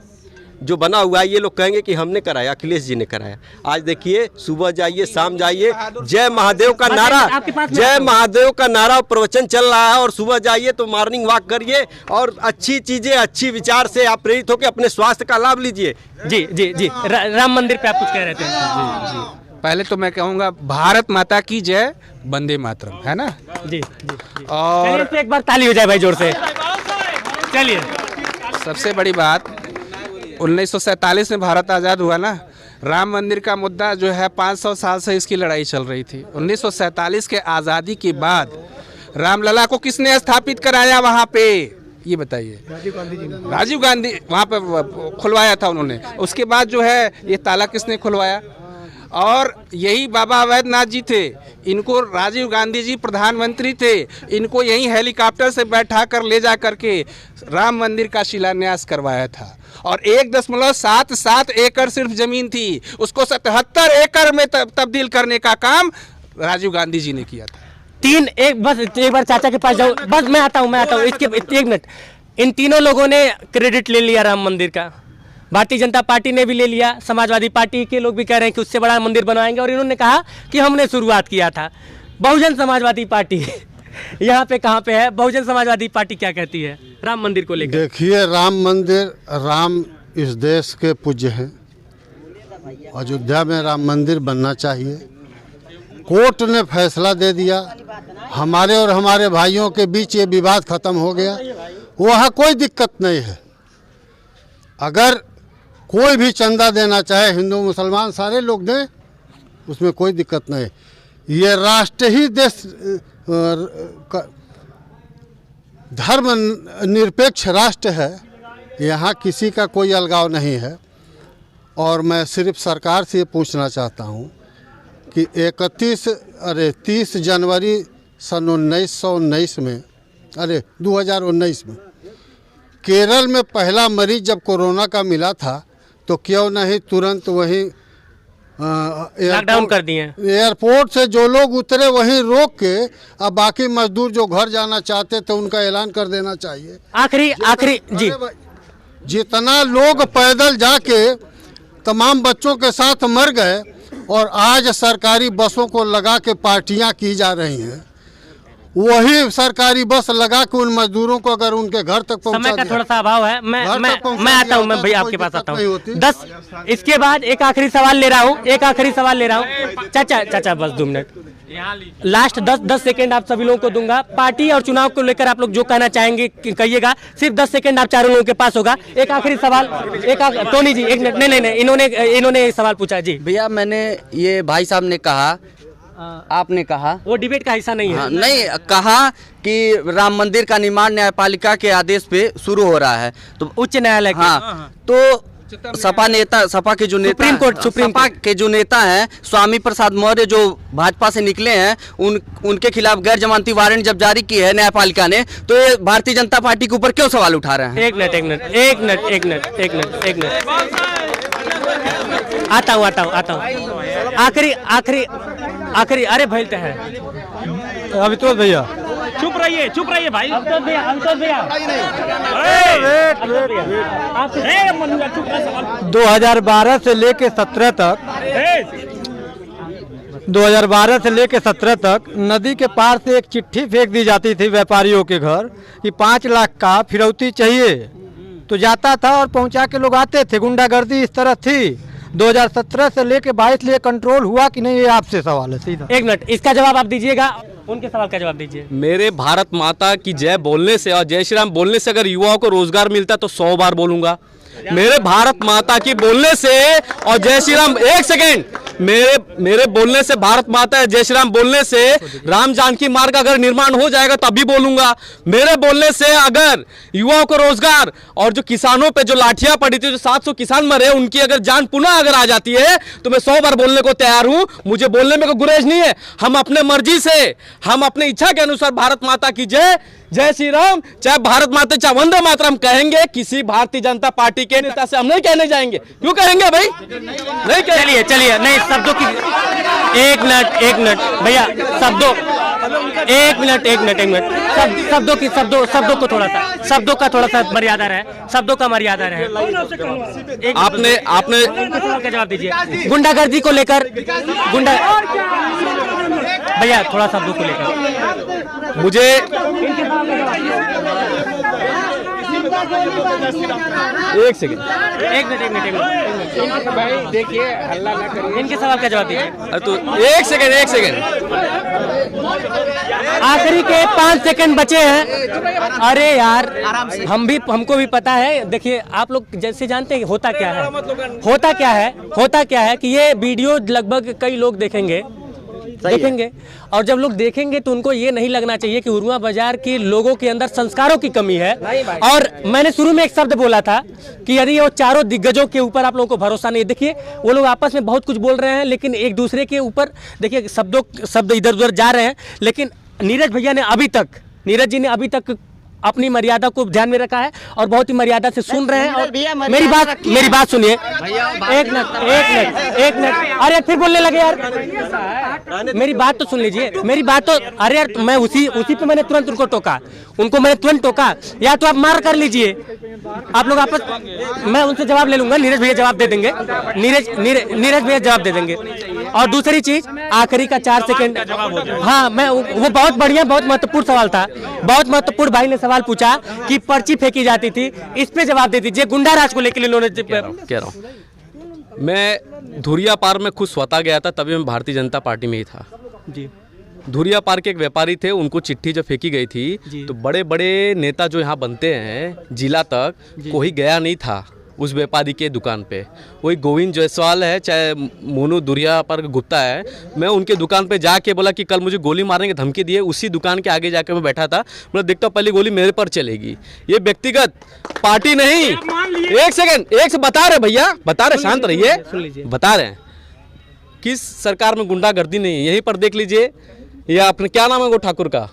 जो बना हुआ है, ये लोग कहेंगे कि हमने कराया, अखिलेश जी ने कराया। आज देखिए, सुबह जाइए शाम जाइए, जय महादेव का नारा प्रवचन चल रहा है और सुबह जाइए तो मॉर्निंग वॉक करिए और अच्छी चीजें, अच्छी विचार से आप प्रेरित होकर अपने स्वास्थ्य का लाभ लीजिए। जी राम मंदिर पे आप कुछ कह रहे थे। जी पहले तो मैं कहूँगा भारत माता की जय, वंदे मातरम, है ना? जी और एक बार ताली हो जाए भाई जोर से। चलिए, सबसे बड़ी बात 1947 में भारत आज़ाद हुआ ना, राम मंदिर का मुद्दा जो है 500 साल से इसकी लड़ाई चल रही थी। 1947 के आज़ादी के बाद रामलला को किसने स्थापित कराया वहाँ पे, ये बताइए? राजीव गांधी वहाँ पे खुलवाया था उन्होंने। उसके बाद जो है ये ताला किसने खुलवाया? और यही बाबा अवैधनाथ जी थे, इनको राजीव गांधी जी प्रधानमंत्री थे, इनको यही हेलीकॉप्टर से बैठा कर ले जा करके राम मंदिर का शिलान्यास करवाया था। और 1.77 एकड़ सिर्फ जमीन थी, उसको 77 एकड़ में तब्दील करने का काम राजीव गांधी जी ने किया था। बस एक बार चाचा के पास जाओ, बस मैं आता हूँ इसके 1 मिनट। इन तीनों लोगों ने क्रेडिट ले लिया राम मंदिर का। भारतीय जनता पार्टी ने भी ले लिया, समाजवादी पार्टी के लोग भी कह रहे हैं कि उससे बड़ा मंदिर बनवाएंगे और इन्होंने कहा कि हमने शुरुआत किया था। बहुजन समाजवादी पार्टी यहाँ पे कहाँ पे है? बहुजन समाजवादी पार्टी क्या कहती है राम मंदिर को लेकर? देखिए, राम मंदिर, राम इस देश के पूज्य हैं। अयोध्या में राम मंदिर बनना चाहिए। कोर्ट ने फैसला दे दिया, हमारे और हमारे भाइयों के बीच ये विवाद खत्म हो गया। वहाँ कोई दिक्कत नहीं है। अगर कोई भी चंदा देना चाहे, हिंदू मुसलमान सारे लोग दें, उसमें कोई दिक्कत नहीं। ये राष्ट्र ही देश धर्म निरपेक्ष राष्ट्र है, यहाँ किसी का कोई अलगाव नहीं है। और मैं सिर्फ सरकार से ये पूछना चाहता हूँ कि 30 जनवरी सन 1919 में 2019 में केरल में पहला मरीज जब कोरोना का मिला था, तो क्यों नहीं तुरंत वहीं लॉकडाउन कर दिए। एयरपोर्ट से जो लोग उतरे वहीं रोक के, अब बाकी मजदूर जो घर जाना चाहते थे उनका ऐलान कर देना चाहिए। आखिरी जी, जितना लोग पैदल जाके तमाम बच्चों के साथ मर गए और आज सरकारी बसों को लगा के पार्टियां की जा रही हैं, वही सरकारी बस लगा के उन मजदूरों को अगर उनके घर तक पहुंचा समय का थोड़ा सा अभाव है। मैं आता हूँ, मैं भैया आपके पास आता हूँ 10। इसके बाद एक आखिरी सवाल ले रहा हूँ, चाचा बस 2 मिनट। लास्ट 10 सेकंड आप सभी लोगों को दूंगा। पार्टी और चुनाव को लेकर आप लोग जो कहना चाहेंगे कहिएगा। सिर्फ 10 सेकंड आप चारों लोगों के पास होगा। एक आखिरी सवाल, टोनी जी एक मिनट। नहीं, इन्होंने सवाल पूछा जी। भैया मैंने ये भाई साहब ने कहा, आपने कहा वो डिबेट का हिस्सा नहीं है। हाँ, नहीं कहा कि राम मंदिर का निर्माण न्यायपालिका के आदेश पे शुरू हो रहा है, तो उच्च न्यायालय हाँ, तो सपा के जो नेता सुप्रीम कोर्ट के जो नेता हैं स्वामी प्रसाद मौर्य जो भाजपा से निकले हैं, उनके खिलाफ गैर जमानती वारंट जब जारी की है न्यायपालिका ने, तो ये भारतीय जनता पार्टी के ऊपर क्यों सवाल उठा रहे हैं? एक मिनट आता हूँ। आखिरी अरे भैलते हैं अभितोष भैया चुप रहिए भाई। अभितोष भैया 2012 से लेके 17 तक नदी के पार से एक चिट्ठी फेंक दी जाती थी व्यापारियों के घर कि 5 लाख का फिरौती चाहिए, तो जाता था और पहुंचा के लोग आते थे। गुंडागर्दी इस तरह थी। 2017 से लेके 22 लिए कंट्रोल हुआ कि नहीं, ये आपसे सवाल है सीधा। एक मिनट, इसका जवाब आप दीजिएगा, उनके सवाल का जवाब दीजिए। मेरे भारत माता की जय बोलने से और जय श्री राम बोलने से अगर युवाओं को रोजगार मिलता तो 100 बार बोलूंगा। मेरे भारत माता की बोलने से और जय श्री राम, एक सेकेंड, मेरे बोलने से, भारत माता जय श्री राम बोलने से राम जानकी मार्ग अगर निर्माण हो जाएगा तभी बोलूंगा। मेरे बोलने से अगर युवाओं को रोजगार और जो किसानों पे जो लाठियां पड़ी थी, जो 700 किसान मरे, उनकी अगर जान पुनः अगर आ जाती है तो मैं 100 बार बोलने को तैयार हूं। मुझे बोलने में कोई गुरेज नहीं है। हम अपने मर्जी से, हम अपने इच्छा के अनुसार भारत माता की जय, जय श्री राम, चाहे भारत माता चाहे वंदे मातरम कहेंगे। किसी भारतीय जनता पार्टी के नेता से हम नहीं कहने जाएंगे। क्यों कहेंगे भाई? नहीं कहेंगे। चलिए नहीं, शब्दों की एक मिनट भैया, एक मिनट शब्दों का थोड़ा सा मर्यादा रहे, शब्दों का मर्यादा रहे। आपने सवाल का जवाब दीजिए। गुंडागर्दी को लेकर भैया थोड़ा शब्दों को लेकर मुझे एक सेकंड भाई देखिए हल्ला ना करिए, इनके सवाल का जवाब दीजिए। तो एक सेकंड आखिरी के 5 सेकंड बचे हैं। अरे यार, हमको भी पता है। देखिए आप लोग जैसे जानते हैं होता क्या है कि ये वीडियो लगभग कई लोग देखेंगे और जब लोग देखेंगे तो उनको ये नहीं लगना चाहिए कि उरुआ बाजार के लोगों के अंदर संस्कारों की कमी है। और मैंने शुरू में एक शब्द बोला था कि यदि वो चारों दिग्गजों के ऊपर आप लोगों को भरोसा नहीं, देखिए वो लोग आपस में बहुत कुछ बोल रहे हैं, लेकिन एक दूसरे के ऊपर देखिए शब्द इधर उधर जा रहे हैं। लेकिन नीरज जी ने अभी तक अपनी मर्यादा को ध्यान में रखा है और बहुत ही मर्यादा से सुन रहे हैं। और मेरी बात सुनिए। एक मिनट, अरे फिर बोलने लगे यार। मेरी बात तो सुन लीजिए, मेरी बात तो, अरे यार मैं उसी पे मैंने तुरंत मैंने तुरंत टोका। या तो आप मार कर लीजिए, आप लोग आपस, मैं उनसे जवाब ले लूंगा। नीरज भैया जवाब दे देंगे। नीरज भैया जवाब दे देंगे। और दूसरी चीज, आखिरी का 4 सेकंड। हाँ, मैं वो बहुत बढ़िया, बहुत महत्वपूर्ण सवाल था। बहुत महत्वपूर्ण भाई ने सवाल पूछा कि पर्ची फेंकी जाती थी, इस पे जवाब दे दीजिए। गुंडा राज को लेकर इन्होंने कह रहा हूँ मैं धुरिया पार में खुद स्वतः गया था, तभी मैं भारतीय जनता पार्टी में ही था जी। धुरिया पार के एक व्यापारी थे, उनको चिट्ठी जब फेंकी गई थी तो बड़े बड़े नेता जो यहाँ बनते हैं जिला तक, कोई गया नहीं था उस व्यापारी के दुकान पे। वही गोविंद जायसवाल है, चाहे मोनू धुरिया पर गुप्ता है, मैं उनके दुकान पे जाके बोला कि कल मुझे गोली मारने की धमकी दिए। उसी दुकान के आगे जाके मैं बैठा था, मतलब देखता हूँ पहली गोली मेरे पर चलेगी। ये व्यक्तिगत पार्टी नहीं। एक सेकंड बता रहे भैया, बता रहे, शांत रहिए, बता रहे हैं किस सरकार में गुंडागर्दी नहीं है। यहीं पर देख लीजिए, ये आपने क्या नाम है वो ठाकुर का,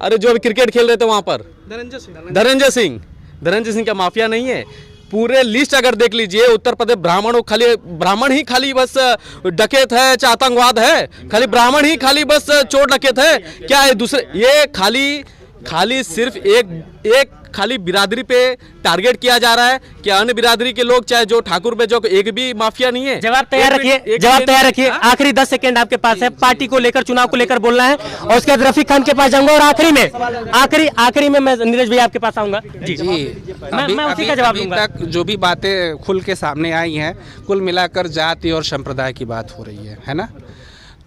अरे जो अभी क्रिकेट खेल रहे थे वहाँ पर, धनंजय सिंह का माफिया नहीं है। पूरे लिस्ट अगर देख लीजिए, उत्तर प्रदेश ब्राह्मण ही खाली बस डकैत है, चाहे आतंकवाद है, खाली ब्राह्मण ही खाली बस चोर डकैत है क्या है? दूसरे ये खाली सिर्फ एक खाली बिरादरी पे टारगेट किया जा रहा है कि अन्य बिरादरी के लोग, चाहे जो ठाकुर पे, जो एक भी माफिया नहीं है। जवाब तैयार रखिए। आखिरी 10 सेकंड आपके पास है। पार्टी को लेकर, चुनाव को लेकर बोलना है और उसके बाद रफीक खान के पास जाऊंगा और आखिरी में मैं नीरज भैया आपके पास आऊंगा जी। मैं उसी का जवाब दूंगा। तक जो भी बातें खुल के सामने आई हैं, कुल मिलाकर जाति और संप्रदाय की बात हो रही है ना।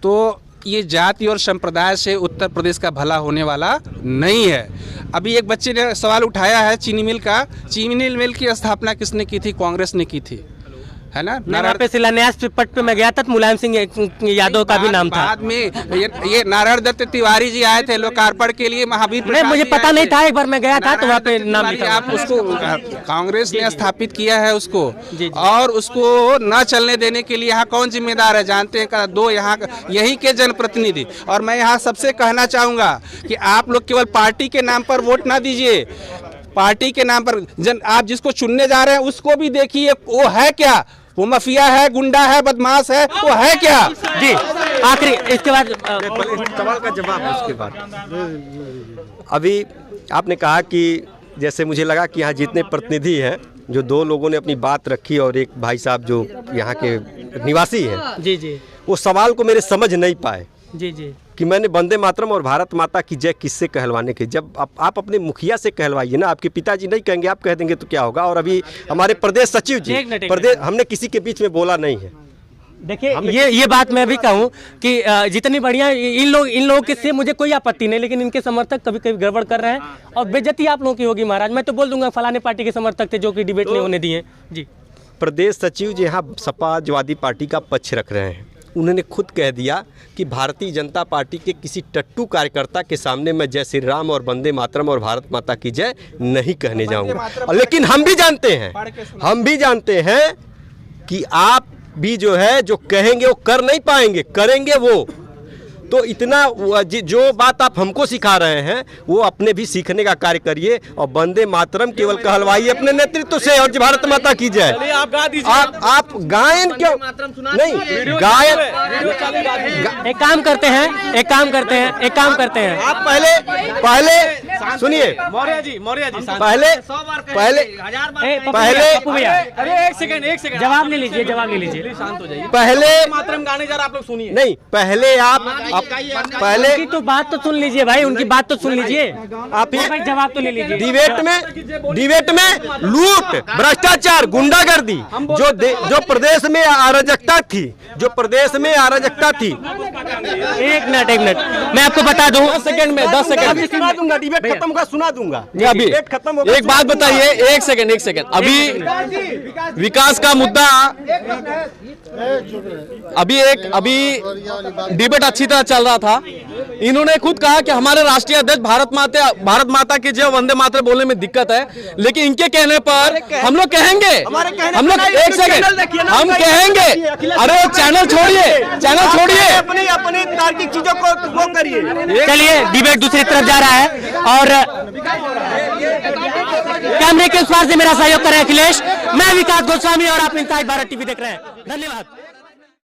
तो ये जाति और संप्रदाय से उत्तर प्रदेश का भला होने वाला नहीं है। अभी एक बच्चे ने सवाल उठाया है चीनी मिल का। चीनी मिल की स्थापना किसने की थी? कांग्रेस ने की थी, है ना। नारायण पे शिलान्यास पट पे मैं गया था तो मुलायम सिंह यादव का भी नाम था। बाद में ये नारायण दत्त तिवारी जी आए थे लोकार्पण के लिए, महावीर नहीं, मुझे पता नहीं था, एक बार मैं गया था तो वहाँ पे नाम लिखा। आप उसको कांग्रेस ने स्थापित किया है उसको, और उसको न चलने देने के लिए यहाँ कौन जिम्मेदार है जानते हैं? दो यहाँ यही के जनप्रतिनिधि। और मैं यहाँ सबसे कहना चाहूँगा कि आप लोग केवल पार्टी के नाम पर वोट ना दीजिए, पार्टी के नाम पर आप जिसको चुनने जा रहे हैं उसको भी देखिए वो है क्या, वो माफिया है, गुंडा है, बदमाश है, वो है क्या। जी आखिरी इसके बाद सवाल का जवाब है उसके बाद। अभी आपने कहा कि जैसे मुझे लगा कि यहाँ जितने प्रतिनिधि हैं, जो दो लोगों ने अपनी बात रखी और एक भाई साहब जो यहाँ के निवासी हैं, जी जी, वो सवाल को मेरे समझ नहीं पाए जी जी, कि मैंने वंदे मातरम और भारत माता की जय किससे कहलवाने के। जब आप अपने मुखिया से कहलवाइए ना, आपके पिताजी नहीं कहेंगे, आप कह देंगे तो क्या होगा। और अभी हमारे प्रदेश सचिव जी, हमने किसी के बीच में बोला नहीं है। देखिए ये बात मैं भी कहूँ कि जितनी बढ़िया इन लोगों के से मुझे कोई आपत्ति नहीं, लेकिन इनके समर्थक कभी कभी गड़बड़ कर रहे हैं और बेइज्जती आप लोगों की होगी महाराज। मैं तो बोल दूंगा फलाने पार्टी के समर्थक थे जो कि डिबेट नहीं होने दिए। जी, प्रदेश सचिव जी यहाँ समाजवादी पार्टी का पक्ष रख रहे हैं। उन्होंने खुद कह दिया कि भारतीय जनता पार्टी के किसी टट्टू कार्यकर्ता के सामने मैं जय श्री राम और वंदे मातरम और भारत माता की जय नहीं कहने जाऊंगा। लेकिन हम भी जानते हैं कि आप भी जो है जो कहेंगे वो कर नहीं पाएंगे, करेंगे वो। तो इतना जो बात आप हमको सिखा रहे हैं वो अपने भी सीखने का कार्य करिए और वंदे मातरम केवल कहलवाइए अपने नेतृत्व से और भारत माता की जय। आप गायन क्यों नहीं? गायन एक काम करते हैं आप पहले सुनिए मौर्य जी पहले अरे एक सेकंड जवाब ले लीजिए शांत हो जाइए। पहले मातरम गाने जा रहा आप लोग सुनिए। नहीं, पहले पहले उनकी तो बात तो सुन लीजिए भाई, उनकी बात तो सुन लीजिए, आप भाई जवाब तो ले लीजिए। डिबेट में लूट, भ्रष्टाचार, गुंडागर्दी जो प्रदेश में अराजकता थी, एक मिनट मैं आपको बता दूं 10 सेकंड में 10 सेकंड सुना दूंगा, डिबेट खत्म होगा सुना दूंगा। अभी एक बात बताइए, एक सेकंड अभी विकास का मुद्दा, अभी डिबेट अच्छी तरह चल रहा था। इन्होंने खुद कहा कि हमारे राष्ट्रीय अध्यक्ष भारत माता की जय वंदे मातरम बोलने में दिक्कत है, लेकिन इनके कहने पर हम लोग कहेंगे, एक सेकंड हम कहेंगे, अरे चैनल छोड़िए अपनी तार्किक चीजों को वो करिए। चलिए डिबेट दूसरी तरफ जा रहा है और कैमरे के उस पार से मेरा सहयोग करें अखिलेश। मैं विकास गोस्वामी और आप इंसाइड भारत टीवी देख रहे हैं। धन्यवाद।